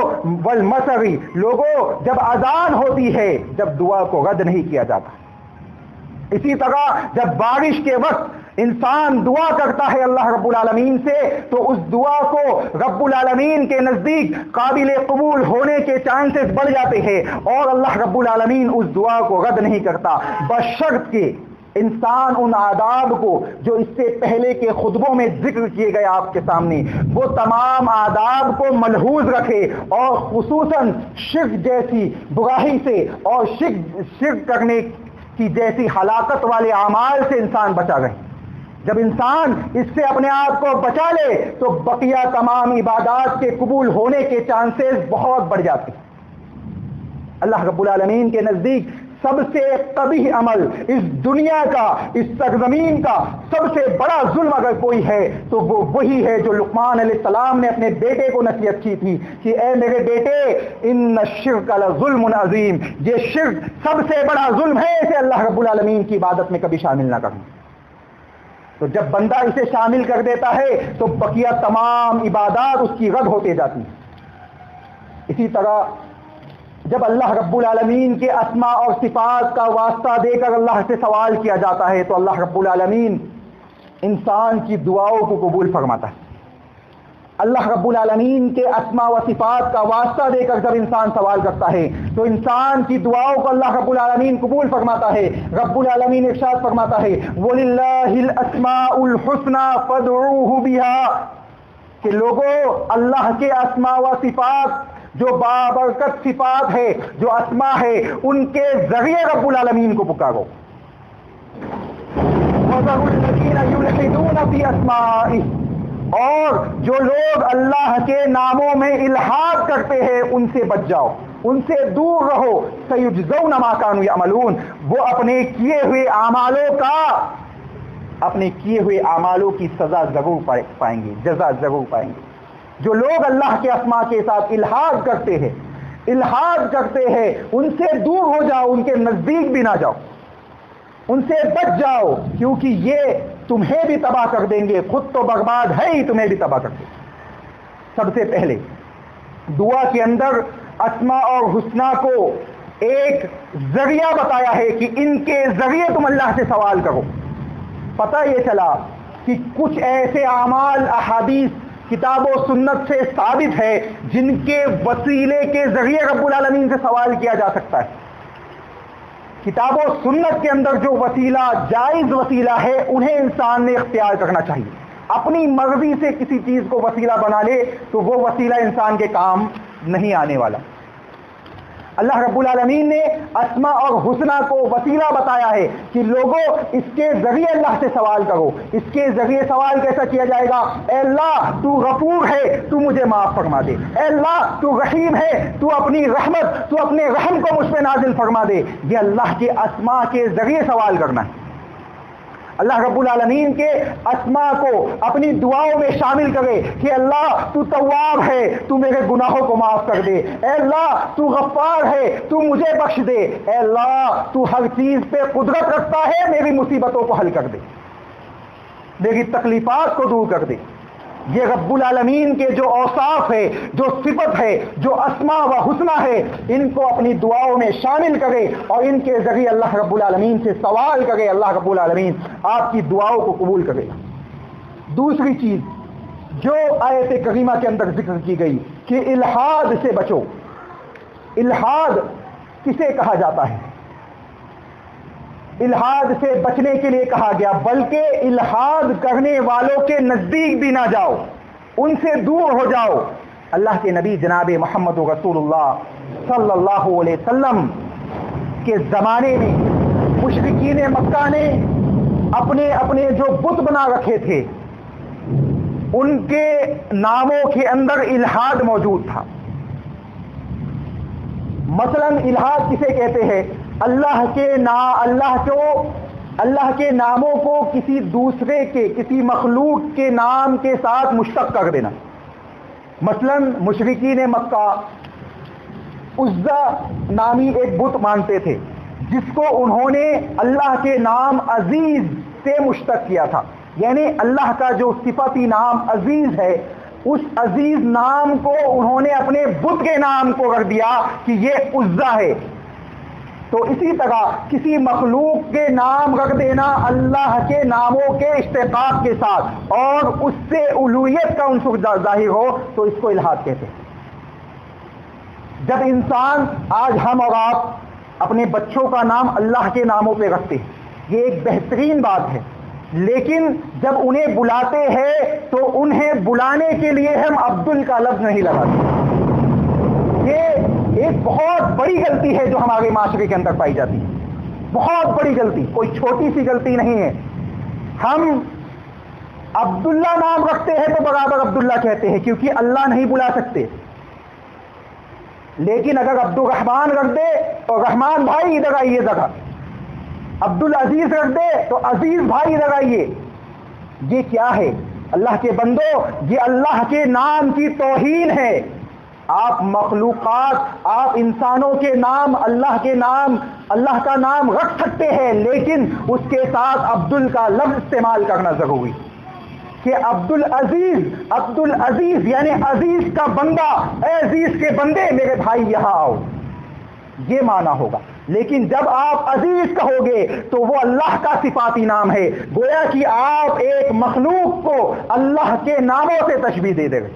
جب اذان ہوتی ہے جب دعا کو رد نہیں کیا جاتا۔ اسی طرح جب بارش کے وقت انسان دعا کرتا ہے اللہ رب العالمین سے تو اس دعا کو رب العالمین کے نزدیک قابل قبول ہونے کے چانسز بڑھ جاتے ہیں، اور اللہ رب العالمین اس دعا کو رد نہیں کرتا، بشرط کہ انسان ان آداب کو جو اس سے پہلے کے خطبوں میں ذکر کیے گئے آپ کے سامنے، وہ تمام آداب کو ملحوظ رکھے، اور خصوصاً شرک جیسی برائی سے اور شرک کرنے کی جیسی ہلاکت والے اعمال سے انسان بچا رہے۔ جب انسان اس سے اپنے آپ کو بچا لے تو بقیہ تمام عبادات کے قبول ہونے کے چانسز بہت بڑھ جاتے ہیں۔ اللہ رب العالمین کے نزدیک سب سے قبیح عمل اس دنیا کا، اس سرزمین کا سب سے بڑا ظلم اگر کوئی ہے تو وہ وہی ہے جو لقمان علیہ السلام نے اپنے بیٹے کو نصیحت کی تھی کہ اے میرے بیٹے ان الشرک لظلم عظیم، یہ شرک سب سے بڑا ظلم ہے، اسے اللہ رب العالمین کی عبادت میں کبھی شامل نہ کرنا۔ تو جب بندہ اسے شامل کر دیتا ہے تو بقیہ تمام عبادات اس کی رد ہوتے جاتی ہیں۔ اسی طرح جب اللہ رب العالمین کے اسماء اور صفات کا واسطہ دے کر اللہ سے سوال کیا جاتا ہے تو اللہ رب العالمین انسان کی دعاؤں کو قبول فرماتا ہے۔ اللہ رب العالمین کے اسماء و صفات کا واسطہ دے کر جب انسان سوال کرتا ہے تو انسان کی دعاؤں کو اللہ رب العالمین قبول فرماتا ہے۔ رب العالمین ارشاد فرماتا ہے وَلِلَّهِ الْأَسْمَاءُ الْحُسْنَى فَادْعُوهُ بِهَا، کہ لوگوں اللہ کے اسماء و صفات جو بابرکت صفات ہے، جو اسماء ہے، ان کے ذریعے رب العالمین کو پکارو۔ وَذَرُوا الَّذِينَ يُلْحِدُونَ فِي أَسْمَائِهِ، اور جو لوگ اللہ کے ناموں میں الحاد کرتے ہیں ان سے بچ جاؤ، ان سے دور رہو۔ سَيُجْزَوْنَ مَا كَانُوا يَعْمَلُونَ، وہ اپنے کیے ہوئے اعمالوں کی سزا ضرور پائیں گے، جزا ضرور پائیں گے۔ جو لوگ اللہ کے اسماء کے ساتھ الحاد کرتے ہیں ان سے دور ہو جاؤ، ان کے نزدیک بھی نہ جاؤ، ان سے بچ جاؤ، کیونکہ یہ تمہیں بھی تباہ کر دیں گے، خود تو برباد ہے ہی، تمہیں بھی تباہ کر دیں گے۔ سب سے پہلے دعا کے اندر اسماء اور حسنہ کو ایک ذریعہ بتایا ہے کہ ان کے ذریعے تم اللہ سے سوال کرو۔ پتہ یہ چلا کہ کچھ ایسے اعمال احادیث کتاب و سنت سے ثابت ہے جن کے وسیلے کے ذریعے رب العالمین سے سوال کیا جا سکتا ہے۔ کتاب و سنت کے اندر جو وسیلہ جائز وسیلہ ہے انہیں انسان نے اختیار کرنا چاہیے۔ اپنی مرضی سے کسی چیز کو وسیلہ بنا لے تو وہ وسیلہ انسان کے کام نہیں آنے والا۔ اللہ رب العالمین نے اسماء اور حسنہ کو وسیلہ بتایا ہے کہ لوگوں اس کے ذریعے اللہ سے سوال کرو۔ اس کے ذریعے سوال کیسا کیا جائے گا؟ اے اللہ تو غفور ہے، تو مجھے معاف فرما دے۔ اے اللہ تو رحیم ہے، تو اپنی رحمت، تو اپنے رحم کو مجھ پہ نازل فرما دے۔ یہ اللہ کے اسماء کے ذریعے سوال کرنا ہے۔ اللہ رب العالمین کے اسماء کو اپنی دعاؤں میں شامل کرے کہ اللہ تو تواب ہے، تو میرے گناہوں کو معاف کر دے۔ اے اللہ تو غفار ہے، تو مجھے بخش دے۔ اے اللہ تو ہر چیز پہ قدرت رکھتا ہے، میری مصیبتوں کو حل کر دے، میری تکلیفات کو دور کر دے۔ یہ رب العالمین کے جو اوصاف ہے، جو صفت ہے، جو اسماء و حسنہ ہے، ان کو اپنی دعاؤں میں شامل کرے اور ان کے ذریعے اللہ رب العالمین سے سوال کرے۔ اللہ رب العالمین آپ کی دعاؤں کو قبول کرے گا۔ دوسری چیز جو آیت کریمہ کے اندر ذکر کی گئی کہ الحاد سے بچو. الحاد کسے کہا جاتا ہے؟ الحاد سے بچنے کے لیے کہا گیا، بلکہ الحاد کرنے والوں کے نزدیک بھی نہ جاؤ، ان سے دور ہو جاؤ. اللہ کے نبی جناب محمد رسول اللہ صلی اللہ علیہ وسلم کے زمانے میں مشرکین مکہ نے اپنے اپنے جو بت بنا رکھے تھے ان کے ناموں کے اندر الحاد موجود تھا. مثلا الحاد کسے کہتے ہیں؟ اللہ کے ناموں کو کسی دوسرے کے، کسی مخلوق کے نام کے ساتھ مشتق کر دینا. مثلا مشرکین مکہ عزا نامی ایک بت مانتے تھے جس کو انہوں نے اللہ کے نام عزیز سے مشتق کیا تھا. یعنی اللہ کا جو صفتی نام عزیز ہے، اس عزیز نام کو انہوں نے اپنے بت کے نام کو کر دیا کہ یہ عزا ہے. تو اسی طرح کسی مخلوق کے نام رکھ دینا اللہ کے ناموں کے اشتقاق کے ساتھ اور اس سے الوہیت کا عنصر ظاہر ہو تو اس کو الحاد کہتے ہیں. جب انسان، آج ہم اور آپ اپنے بچوں کا نام اللہ کے ناموں پہ رکھتے ہیں، یہ ایک بہترین بات ہے، لیکن جب انہیں بلاتے ہیں تو انہیں بلانے کے لیے ہم عبدل کا لفظ نہیں لگاتے. یہ ایک بہت بڑی غلطی ہے جو ہمارے معاشرے کے اندر پائی جاتی ہے. بہت بڑی غلطی، کوئی چھوٹی سی غلطی نہیں ہے. ہم عبداللہ نام رکھتے ہیں تو برابر عبداللہ کہتے ہیں کیونکہ اللہ نہیں بلا سکتے. لیکن اگر عبد الرحمان رکھ دے تو رحمان بھائی ادھر آئیے ذرا، عبد العزیز رکھ دے تو عزیز بھائی ادھر آئیے. یہ کیا ہے؟ اللہ کے بندو، یہ اللہ کے نام کی توہین ہے. آپ مخلوقات، آپ انسانوں کے نام، اللہ کے نام، اللہ کا نام رکھ سکتے ہیں، لیکن اس کے ساتھ عبدل کا لفظ استعمال کرنا ضروری کہ عبد العزیز یعنی عزیز کا بندہ، اے عزیز کے بندے میرے بھائی یہاں آؤ، یہ معنی ہوگا. لیکن جب آپ عزیز کہو گے تو وہ اللہ کا صفاتی نام ہے، گویا کہ آپ ایک مخلوق کو اللہ کے ناموں سے تشبیہ دے دیں.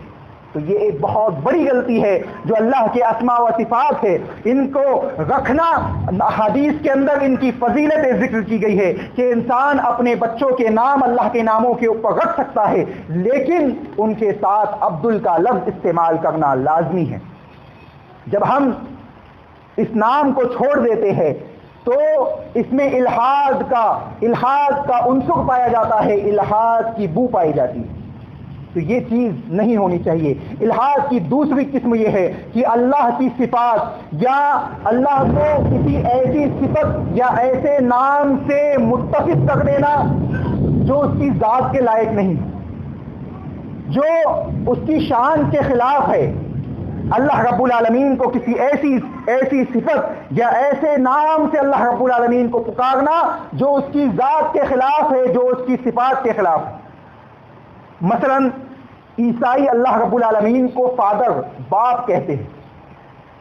تو یہ ایک بہت بڑی غلطی ہے جو اللہ کے اسماء و صفات ہے، ان کو رکھنا. حدیث کے اندر ان کی فضیلت ذکر کی گئی ہے کہ انسان اپنے بچوں کے نام اللہ کے ناموں کے اوپر رکھ سکتا ہے، لیکن ان کے ساتھ عبدل کا لفظ استعمال کرنا لازمی ہے. جب ہم اس نام کو چھوڑ دیتے ہیں تو اس میں الحاد کا عنصر پایا جاتا ہے، الحاد کی بو پائی جاتی ہے. تو یہ چیز نہیں ہونی چاہیے. الحاد کی دوسری قسم یہ ہے کہ اللہ کی صفات یا اللہ کو کسی ایسی صفت یا ایسے نام سے متصف کر دینا جو اس کی ذات کے لائق نہیں، جو اس کی شان کے خلاف ہے. اللہ رب العالمین کو کسی ایسی صفت یا ایسے نام سے اللہ رب العالمین کو پکارنا جو اس کی ذات کے خلاف ہے، جو اس کی صفات کے خلاف ہے. مثلا عیسائی اللہ رب العالمین کو فادر، باپ کہتے ہیں،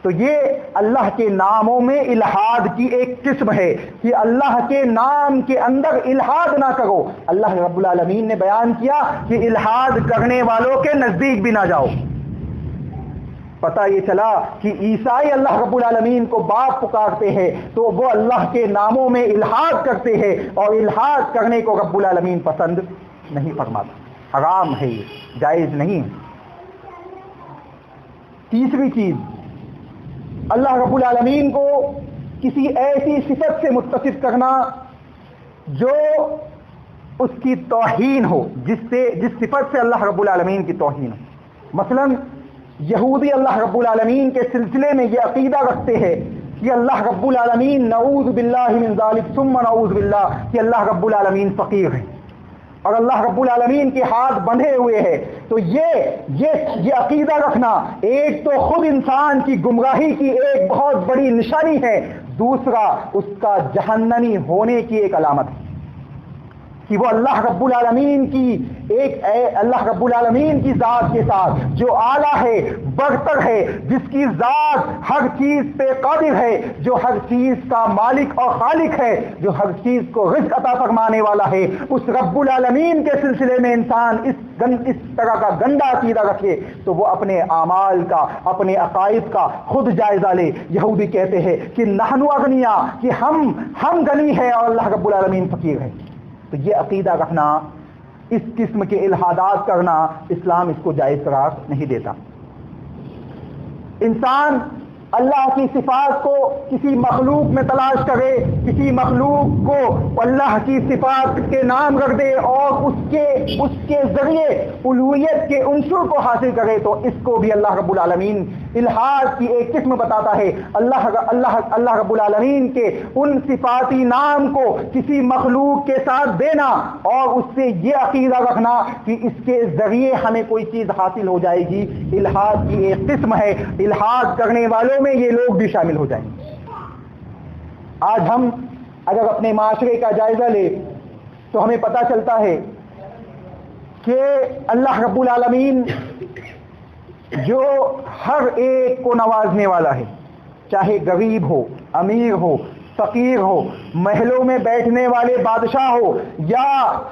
تو یہ اللہ کے ناموں میں الحاد کی ایک قسم ہے کہ اللہ کے نام کے اندر الحاد نہ کرو. اللہ رب العالمین نے بیان کیا کہ الحاد کرنے والوں کے نزدیک بھی نہ جاؤ. پتہ یہ چلا کہ عیسائی اللہ رب العالمین کو باپ پکارتے ہیں تو وہ اللہ کے ناموں میں الحاد کرتے ہیں، اور الحاد کرنے کو رب العالمین پسند نہیں فرماتا، حرام ہے، یہ جائز نہیں. تیسری چیز، اللہ رب العالمین کو کسی ایسی صفت سے متصف کرنا جو اس کی توہین ہو، جس صفت سے اللہ رب العالمین کی توہین ہو. مثلا یہودی اللہ رب العالمین کے سلسلے میں یہ عقیدہ رکھتے ہیں کہ اللہ رب العالمین، نعوذ باللہ من ذالک ثم نعوذ باللہ، کہ اللہ رب العالمین فقیر ہے اور اللہ رب العالمین کے ہاتھ بندھے ہوئے ہیں. تو یہ عقیدہ رکھنا ایک تو خود انسان کی گمراہی کی ایک بہت بڑی نشانی ہے، دوسرا اس کا جہنمی ہونے کی ایک علامت ہے کہ وہ اللہ رب العالمین کی ذات کے ساتھ جو اعلیٰ ہے، برتر ہے، جس کی ذات ہر چیز پہ قادر ہے، جو ہر چیز کا مالک اور خالق ہے، جو ہر چیز کو رزق عطا فرمانے والا ہے، اس رب العالمین کے سلسلے میں انسان اس اس طرح کا گندا عقیدہ رکھے تو وہ اپنے اعمال کا، اپنے عقائد کا خود جائزہ لے۔ یہودی کہتے ہیں کہ نحن اغنیا، کہ ہم غنی ہے اور اللہ رب العالمین فقیر ہے۔ تو یہ عقیدہ رکھنا، اس قسم کے الحادات کرنا، اسلام اس کو جائز قرار نہیں دیتا۔ انسان اللہ کی صفات کو کسی مخلوق میں تلاش کرے، کسی مخلوق کو اللہ کی صفات کے نام رکھ دے اور اس کے ذریعے الوہیت کے عنصر کو حاصل کرے، تو اس کو بھی اللہ رب العالمین الحاد کی ایک قسم بتاتا ہے۔ اللہ رب العالمین کے ان صفاتی نام کو کسی مخلوق کے ساتھ دینا اور اس سے یہ عقیدہ رکھنا کہ اس کے ذریعے ہمیں کوئی چیز حاصل ہو جائے گی، الحاد کی ایک قسم ہے۔ الحاد کرنے والوں میں یہ لوگ بھی شامل ہو جائیں گے۔ آج ہم اگر اپنے معاشرے کا جائزہ لیں تو ہمیں پتہ چلتا ہے کہ اللہ رب العالمین جو ہر ایک کو نوازنے والا ہے، چاہے غریب ہو، امیر ہو، فقیر ہو، محلوں میں بیٹھنے والے بادشاہ ہو یا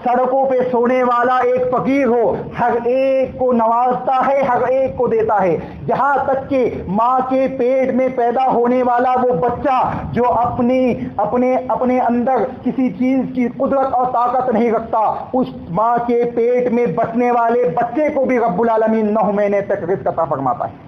سڑکوں پہ سونے والا ایک فقیر ہو، ہر ایک کو نوازتا ہے، ہر ایک کو دیتا ہے۔ یہاں تک کہ ماں کے پیٹ میں پیدا ہونے والا وہ بچہ جو اپنے اندر کسی چیز کی قدرت اور طاقت نہیں رکھتا، اس ماں کے پیٹ میں بسنے والے بچے کو بھی رب العالمین 9 مہینے تک رزق عطا فرماتا ہے۔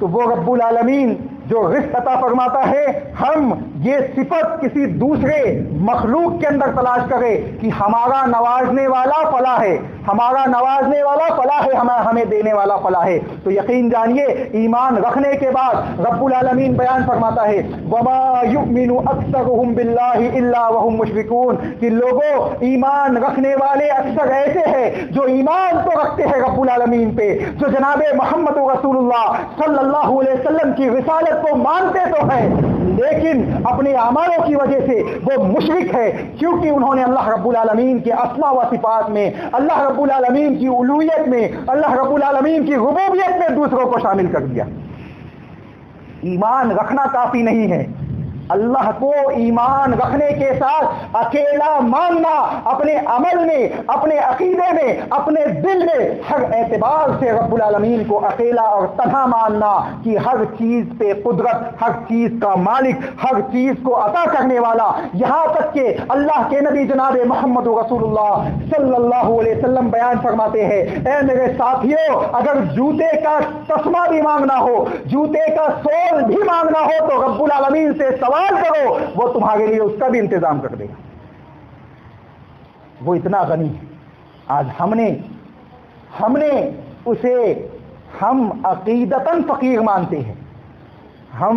تو وہ رب العالمین جو رزق عطا فرماتا ہے، ہم یہ صفت کسی دوسرے مخلوق کے اندر تلاش کرے کہ ہمارا نوازنے والا فلاں ہے، ہمارا نوازنے والا فلاں ہے، ہمیں دینے والا فلاں ہے، تو یقین جانیے ایمان رکھنے کے بعد رب العالمین بیان فرماتا ہے وَمَا يُؤْمِنُ أَكْثَرُهُم بِاللَّهِ إِلَّا وَهُم مُشْرِكُونَ، کہ لوگوں ایمان رکھنے والے اکثر ایسے ہیں جو ایمان تو رکھتے ہیں رب العالمین پہ، جو جناب محمد رسول اللہ صلی اللہ علیہ وسلم کی رسالت کو مانتے تو ہیں، لیکن اپنے اعمالوں کی وجہ سے وہ مشرک ہے، کیونکہ انہوں نے اللہ رب العالمین کے اسماء و صفات میں، اللہ رب العالمین کی الوہیت میں، اللہ رب العالمین کی ربوبیت میں دوسروں کو شامل کر دیا۔ ایمان رکھنا کافی نہیں ہے، اللہ کو ایمان رکھنے کے ساتھ اکیلا ماننا، اپنے عمل میں، اپنے عقیدے میں، اپنے دل میں ہر اعتبار سے رب العالمین کو اکیلا اور تنہا ماننا کہ ہر چیز پہ قدرت، ہر چیز کا مالک، ہر چیز کو عطا کرنے والا۔ یہاں تک کہ اللہ کے نبی جناب محمد رسول اللہ صلی اللہ علیہ وسلم بیان فرماتے ہیں، اے میرے ساتھیوں، اگر جوتے کا تسمہ بھی مانگنا ہو، جوتے کا سول بھی مانگنا ہو تو رب العالمین سے سوال کرو، وہ تمہارے لیے اس کا بھی انتظام کر دے گا۔ وہ اتنا غنی ہے۔ آج ہم نے اسے ہم عقیدتاً فقیر مانتے ہیں، ہم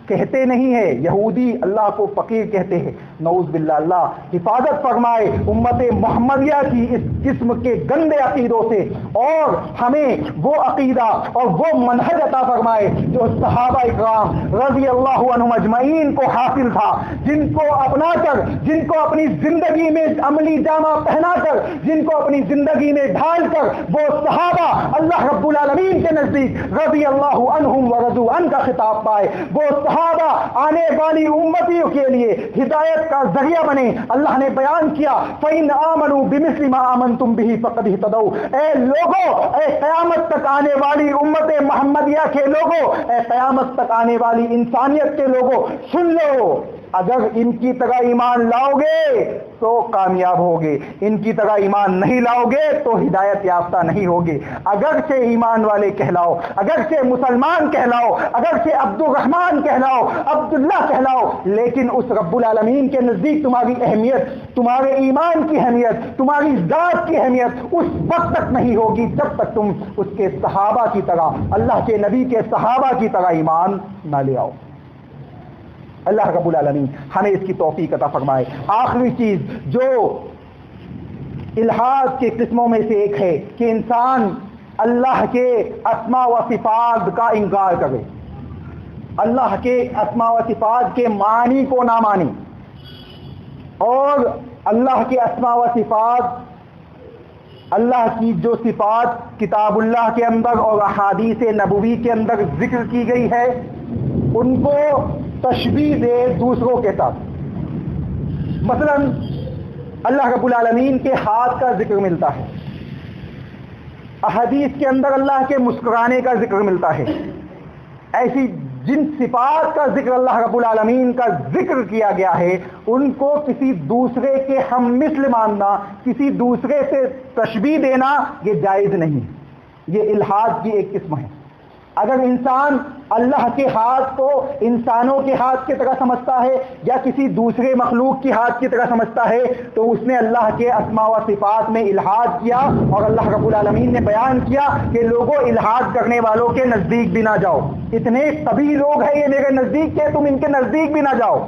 کہتے نہیں ہے، یہودی اللہ کو فقیر کہتے ہیں، نعوذ باللہ، اللہ حفاظت فرمائے امت محمدیہ کی اس قسم کے گندے عقیدوں سے، اور ہمیں وہ عقیدہ اور وہ منہج عطا فرمائے جو صحابہ اکرام رضی اللہ عنہم اجمعین کو حاصل تھا، جن کو اپنا کر، جن کو اپنی زندگی میں عملی جامہ پہنا کر، جن کو اپنی زندگی میں ڈھال کر وہ صحابہ اللہ رب العالمین کے نزدیک رضی اللہ عنہم ورضوا عنہ کا خطاب پائے، وہ صحابہ آنے والی امتیوں کے لیے ہدایت کا ذریعہ بنے۔ اللہ نے بیان کیا فَإِنْ آمَنُوا بِمِثْلِ مَا آمَنْتُمْ بِهِ فَقَدْ اهْتَدَوْا، اے لوگوں، اے قیامت تک آنے والی امت محمدیہ کے لوگوں، اے قیامت تک آنے والی انسانیت کے لوگوں، سن لو، اگر ان کی طرح ایمان لاؤ گے تو کامیاب ہوگے، ان کی طرح ایمان نہیں لاؤ گے تو ہدایت یافتہ نہیں ہوگے۔ اگر سے ایمان والے کہلاؤ، اگر سے مسلمان کہلاؤ، اگر سے عبد الرحمن کہلاؤ، عبداللہ کہلاؤ، لیکن اس رب العالمین کے نزدیک تمہاری اہمیت، تمہارے ایمان کی اہمیت، تمہاری ذات کی اہمیت اس وقت تک نہیں ہوگی جب تک تم اس کے صحابہ کی طرح، اللہ کے نبی کے صحابہ کی طرح ایمان نہ لے آؤ۔ اللہ رب العالمین ہمیں اس کی توفیق عطا فرمائے۔ آخری چیز جو الحاد کی قسموں میں سے ایک ہے کہ انسان اللہ کے اسماء و صفات کا انکار کرے، اللہ کے اسماء و صفات کے معنی کو نہ مانے، اور اللہ کے اسماء و صفات، اللہ کی جو صفات کتاب اللہ کے اندر اور احادیث نبوی کے اندر ذکر کی گئی ہے ان کو تشبیہ دے دوسروں کے ساتھ۔ مثلا اللہ رب العالمین کے ہاتھ کا ذکر ملتا ہے، احادیث کے اندر اللہ کے مسکرانے کا ذکر ملتا ہے، ایسی جن صفات کا ذکر اللہ رب العالمین کا ذکر کیا گیا ہے ان کو کسی دوسرے کے ہم مثل ماننا، کسی دوسرے سے تشبیہ دینا یہ جائز نہیں، یہ الحاد کی ایک قسم ہے۔ اگر انسان اللہ کے ہاتھ کو انسانوں کے ہاتھ کی طرح سمجھتا ہے یا کسی دوسرے مخلوق کے ہاتھ کی طرح سمجھتا ہے تو اس نے اللہ کے اسماء و صفات میں الحاد کیا، اور اللہ رب العالمین نے بیان کیا کہ لوگوں الحاد کرنے والوں کے نزدیک بھی نہ جاؤ، اتنے سبھی لوگ ہیں یہ میرے نزدیک کے، تم ان کے نزدیک بھی نہ جاؤ۔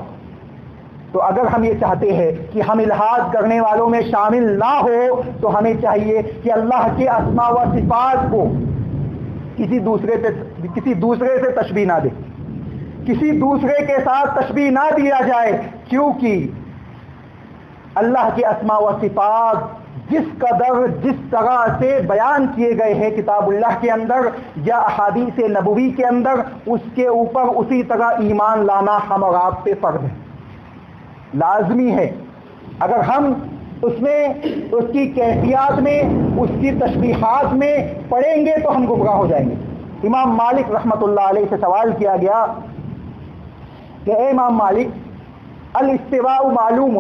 تو اگر ہم یہ چاہتے ہیں کہ ہم الحاد کرنے والوں میں شامل نہ ہو تو ہمیں چاہیے کہ اللہ کے اسماء و صفات کو کسی دوسرے سے تشبیہ نہ دے، کسی دوسرے کے ساتھ تشبیہ نہ دیا جائے، کیونکہ اللہ کے اسماء و صفات جس طرح سے بیان کیے گئے ہیں کتاب اللہ کے اندر یا احادیث نبوی کے اندر، اس کے اوپر اسی طرح ایمان لانا ہم اور آپ پہ فرض ہے، لازمی ہے۔ اگر ہم اس میں اس کی کیفیات میں اس کی تشبیہات میں پڑھیں گے تو ہم گمراہ ہو جائیں گے۔ امام مالک رحمۃ اللہ علیہ سے سوال کیا گیا کہ اے امام مالک، الاستواء معلوم،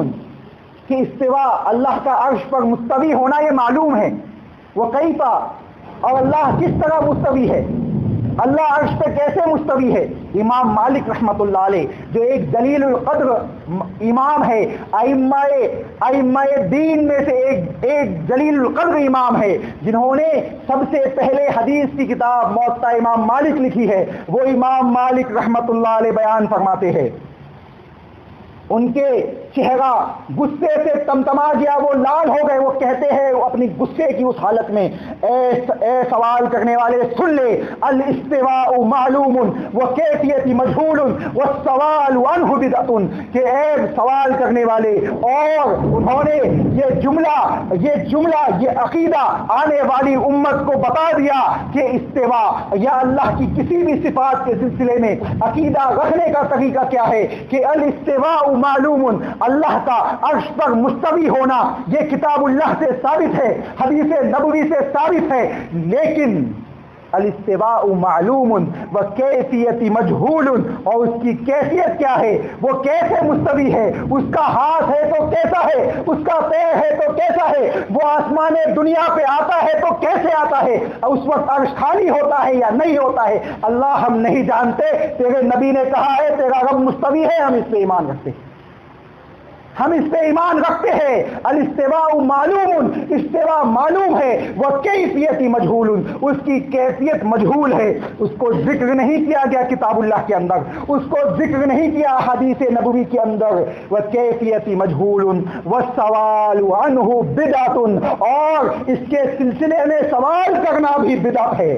کہ استواء اللہ کا عرش پر مستوی ہونا یہ معلوم ہے، وکیف، اور اللہ کس طرح مستوی ہے، اللہ عرش پہ کیسے مستوی ہے؟ امام مالک رحمۃ اللہ علیہ جو ایک جلیل القدر امام ہے، ائمہ دین میں سے ایک جلیل القدر امام ہے، جنہوں نے سب سے پہلے حدیث کی کتاب موطا امام مالک لکھی ہے، وہ امام مالک رحمۃ اللہ علیہ بیان فرماتے ہیں ان کے چہرہ غصے سے تمتما گیا، وہ لال ہو گئے، وہ کہتے ہیں وہ اپنی غصے کی اس حالت میں، اے سوال کرنے والے سن لے، الاستواء معلوم وکیفیت مجہول والسوال عنہ بدعۃ، کہ اے سوال کرنے والے، اور انہوں نے یہ عقیدہ آنے والی امت کو بتا دیا کہ استواء یا اللہ کی کسی بھی صفات کے سلسلے میں عقیدہ رکھنے کا طریقہ کیا ہے کہ الاستواء معلوم، اللہ کا عرش پر مستوی ہونا یہ کتاب اللہ سے ثابت ہے، حدیث نبوی سے ثابت ہے، لیکن الاستواء معلوم وکیفیت مجہول، اور اس کی کیفیت کیا ہے، وہ کیسے مستوی ہے، اس کا ہاتھ ہے تو کیسا ہے، اس کا پیر ہے تو کیسا ہے، وہ آسمان دنیا پہ آتا ہے تو کیسے آتا ہے، اور اس وقت عرش خالی ہوتا ہے یا نہیں ہوتا ہے، اللہ ہم نہیں جانتے، تیرے نبی نے کہا ہے تیرا رب مستوی ہے، ہم اس پہ ایمان رکھتے ہیں، ہم اس پہ ایمان رکھتے ہیں۔ الاستواء معلوم، استواء معلوم ہے، وہ کیفیت مجہول، اس کی کیفیت مجہول ہے، اس کو ذکر نہیں کیا گیا کتاب اللہ کے اندر، اس کو ذکر نہیں کیا حدیث نبوی کے اندر، وہ کیفیت مجہول والسوال عنہ بدعۃ، اور اس کے سلسلے میں سوال کرنا بھی بدعت ہے،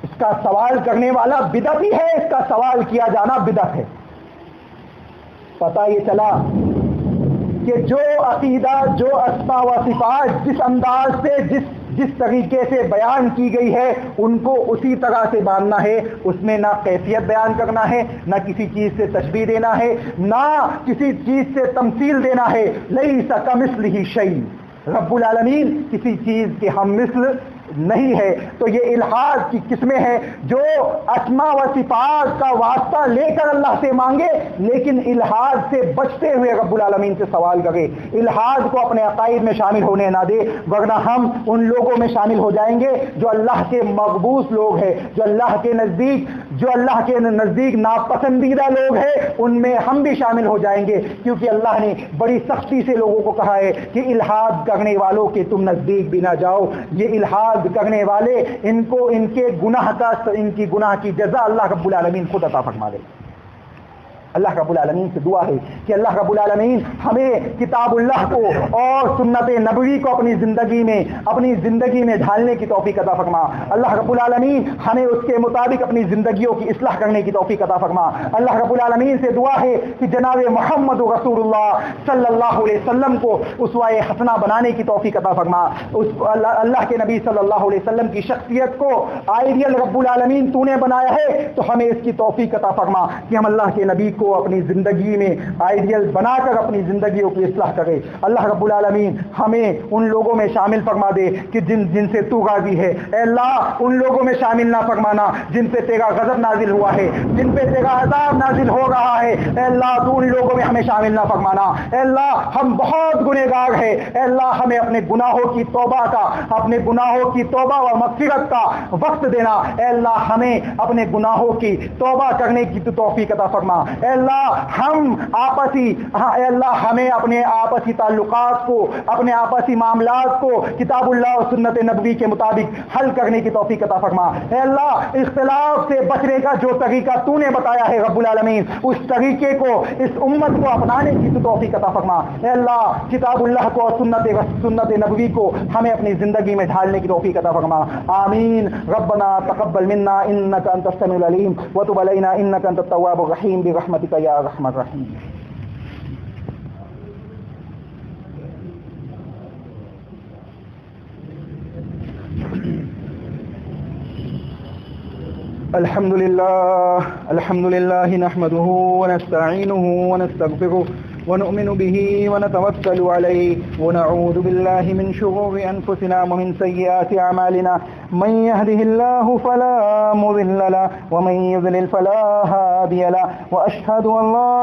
اس کا سوال کرنے والا بدعتی ہے، اس کا سوال کیا جانا بدعت ہے۔ پتہ یہ چلا کہ جو عقیدہ، جو اسماء و صفات جس انداز سے جس طریقے سے بیان کی گئی ہے ان کو اسی طرح سے ماننا ہے، اس میں نہ کیفیت بیان کرنا ہے، نہ کسی چیز سے تشبیہ دینا ہے، نہ کسی چیز سے تمثیل دینا ہے۔ لیس کمثلہ شیء، رب العالمین کسی چیز کے ہم مثل نہیں ہے۔ تو یہ الحاد کی قسمیں ہیں جو اسماء و صفات کا واسطہ لے کر اللہ سے مانگے، لیکن الحاد سے بچتے ہوئے رب العالمین سے سوال کرے، الحاد کو اپنے عقائد میں شامل ہونے نہ دے، ورنہ ہم ان لوگوں میں شامل ہو جائیں گے جو اللہ کے مقبوس لوگ ہیں، جو اللہ کے نزدیک ناپسندیدہ لوگ ہیں، ان میں ہم بھی شامل ہو جائیں گے، کیونکہ اللہ نے بڑی سختی سے لوگوں کو کہا ہے کہ الحاد کرنے والوں کے تم نزدیک بھی نہ جاؤ۔ یہ الحاد کرنے والے ان کی گناہ کی جزا اللہ رب العالمین خود عطا فرما دے۔ اللہ رب العالمین سے دعا ہے کہ اللہ رب العالمین ہمیں کتاب اللہ کو اور سنت نبوی کو اپنی زندگی میں ڈھالنے کی توفیق عطا فرما۔ اللہ رب العالمین ہمیں اس کے مطابق اپنی زندگیوں کی اصلاح کرنے کی توفیق عطا فرما۔ اللہ رب العالمین سے دعا ہے کہ جناب محمد رسول اللہ صلی اللہ علیہ وسلم کو اسوہ حسنہ بنانے کی توفیق عطا فرما۔ اللہ کے نبی صلی اللہ علیہ وسلم کی شخصیت کو آئیڈیل رب العالمین تو نے بنایا ہے، تو ہمیں اس کی توفیق عطا فرما کہ ہم اللہ کے نبی کو اپنی زندگی میں آئیڈیل بنا کر اپنی زندگیوں کی اصلاح کرے. اللہ رب العالمین ہمیں ان لوگوں میں شامل فرما دے کہ جن سے تو راضی ہے. اے اللہ ان لوگوں میں شامل نہ فرمانا جن پہ تیرا غضب نازل ہوا ہے, جن پہ تیرا عذاب نازل ہو رہا ہے. اے اللہ تو ان لوگوں میں ہمیں شامل نہ فرمانا. اے اللہ ہم بہت گنہگار ہیں. اے اللہ ہمیں اپنے گناہوں کی توبہ کا, اپنے گناہوں کی توبہ و مغفرت کا وقت دینا. اے اللہ ہمیں اپنے گناہوں کی توبہ کرنے کی توفیق عطا فرما. اے اللہ ہم اے اللہ ہمیں اپنے آپسی تعلقات کو, اپنے آپسی معاملات کو کتاب اللہ اور سنت نبوی کے مطابق حل کرنے کی توفیق عطا فرما. اے اللہ اختلاف سے بچنے کا جو طریقہ تو نے بتایا ہے رب العالمین, اس طریقے کو اس امت کو اپنانے کی توفیق عطا فرما. اے اللہ کتاب اللہ کو اور سنت نبوی کو ہمیں اپنی زندگی میں ڈھالنے کی توفیق عطا فرما. آمین. ربنا تقبل منا انك انت السميع العليم وتب علينا انك انت التواب الرحيم برحمتك يا ارحم الراحمين. الحمد لله نحمده ونستعينه ونستغفره ونؤمن به ونتوكل عليه ونعوذ بالله من شرور أنفسنا ومن سيئات أعمالنا. من يهده الله فلا مضل له ومن يضلل فلا هادي له وأشهد أن لا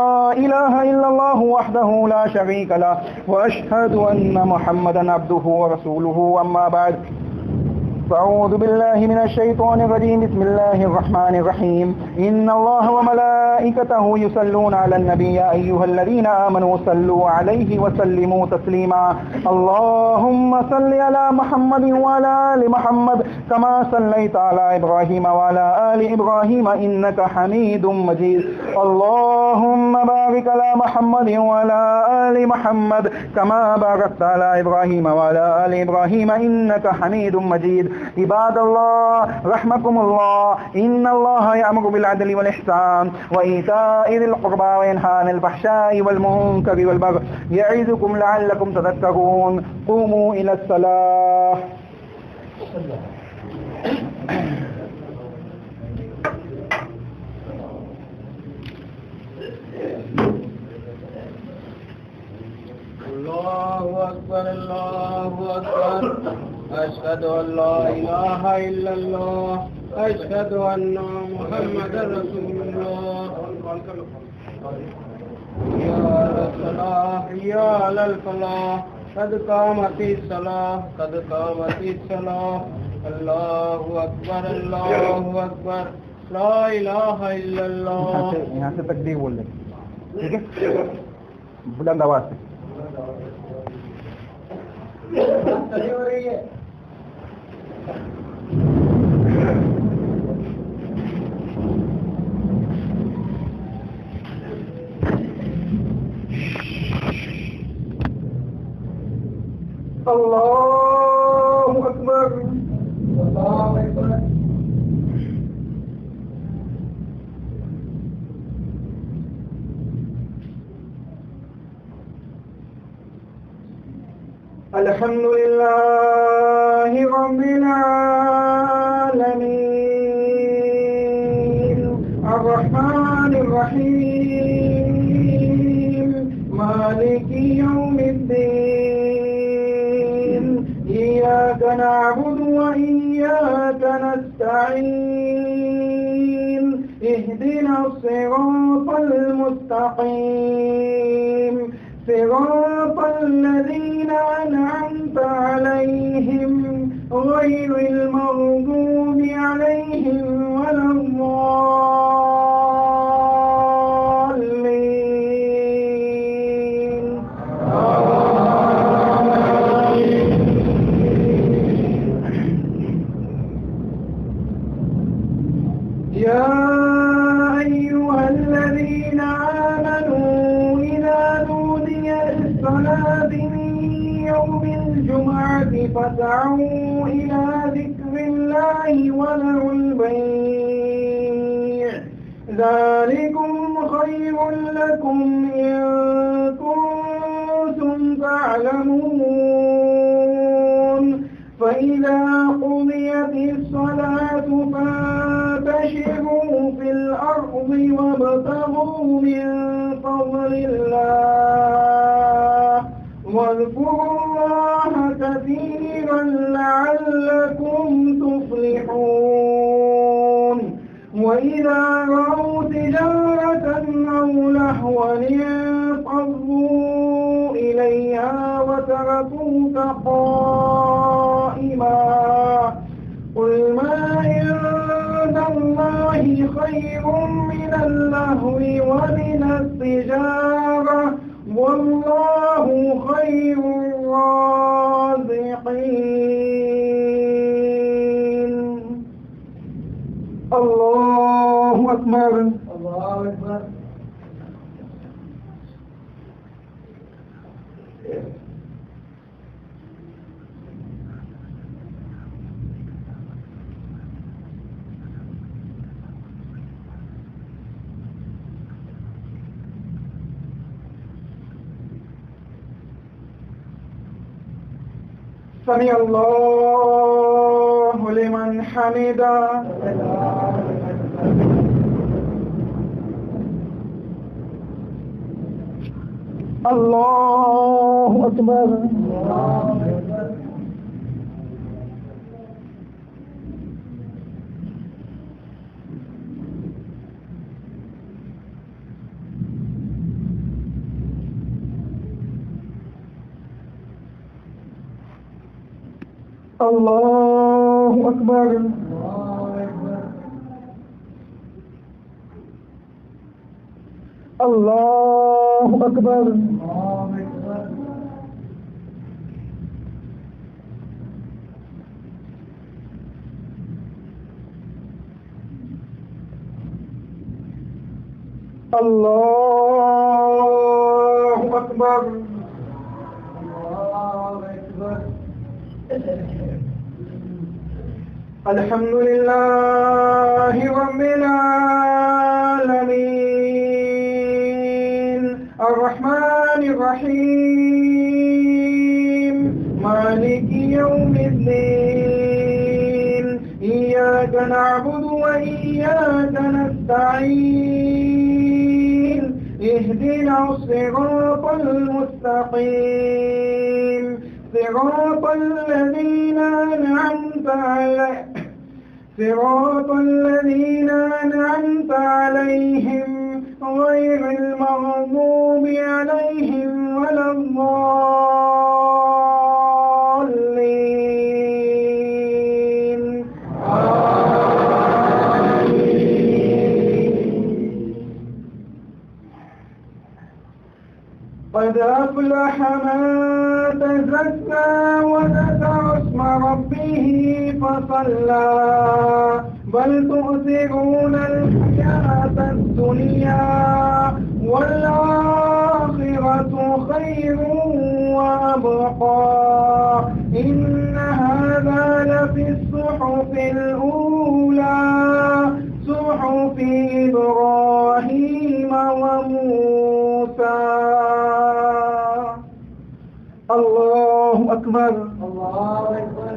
إله إلا الله وحده لا شريك له وأشهد أن محمدا عبده ورسوله. أما بعد فأعوذ بالله من الشيطان الرجيم. بسم الله الرحمن الرحيم. إن الله وملائكته يصلون على النبي يا أيها الذين آمنوا صلوا عليه وسلموا تسليما. اللهم صل على محمد وعلى آل محمد كما صليت على إبراهيم وعلى آل إبراهيم إنك حميد مجيد. اللهم بارك على محمد وعلى آل محمد كما باركت على إبراهيم وعلى آل إبراهيم إنك حميد مجيد. عباد الله رحمكم الله إن الله يأمر بالعدل والإحسان وإيتاء ذي القربى وينهى عن الفحشاء والمنكر والبغي يعظكم لعلكم تذكرون. قوموا إلى الصلاة. الله أكبر الله أكبر. أشهد أن لا إله إلا الله أشهد أن محمدا رسول الله. يا على الصلاة يا على الفلاح قد قامت الصلاة قد قامت الصلاة. الله أكبر الله أكبر لا إله إلا الله. یہاں سے تکبیر بول لیں, ٹھیک ہے, بلند آواز سے. ہو رہی ہے. اللہ اکبر. اللہ اکبر. الحمد لله رب العالمين الرحمن الرحيم مالك يوم الدين. إياك نعبد وإياك نستعين. اهدنا الصراط المستقيم صراط الذين أنعمت عليهم غير المغضوب عليهم ولا الضالين. يا أيها الذين آمنوا إذا نودي للصلاة من يوم الجمعة فاسعوا إلى ذكر الله وذروا البيع ذلكم خير لكم إن كنتم تعلمون. فإذا قضيت الصلاة فانتشروا في الأرض الأرض وابتغوا من فضل الله واذكروا الله كثيرا لعلكم تفلحون وإذا رأوا تجارة أو لهوا انفضوا إليها وتركوك قائما قل ما عند الله خير من اللهو ومن التجارة والله خير الرازقين. الله أكبر. الله أكبر. سمع الله لمن حمده. الله أكبر. الله أكبر. الله أكبر. الله أكبر. الحمد لله رب العالمين الرحمن الرحيم مالك يوم الدين إياك نعبد وإياك نستعين اهدنا الصراط المستقيم صراط الذين أنعمت عليهم غير المغضوب عليهم ولا الضالين. قد أفلح من تزكى وذكر اسم ربه فصلى بل تؤثرون الحياة الدنيا والآخرة خير وأبقى إن هذا لفي الصحف الأولى صحف إبراهيم وموسى. الله أكبر. الله أكبر.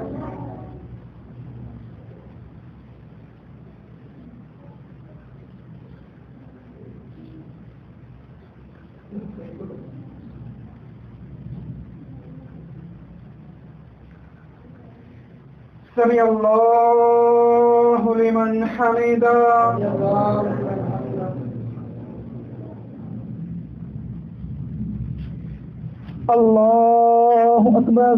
سمع الله لمن حمده. الله أكبر.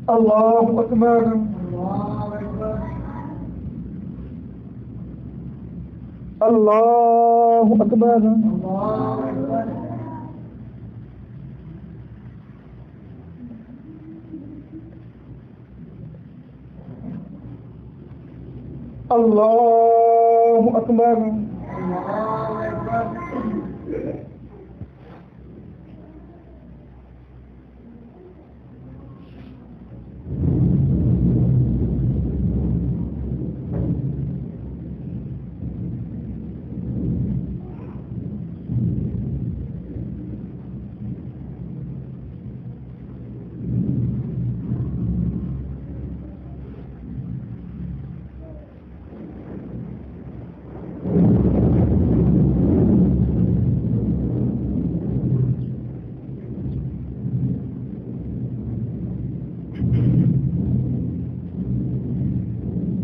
الله أكبر. الله أكبر. الله أكبر.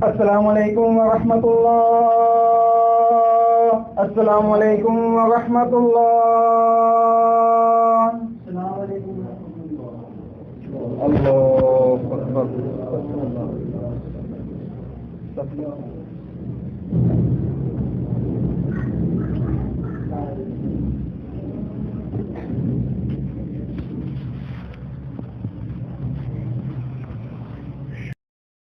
السلام علیکم ورحمۃ اللہ، السلام علیکم ورحمۃ اللہ، السلام علیکم ورحمۃ اللہ، اللہ اکبر۔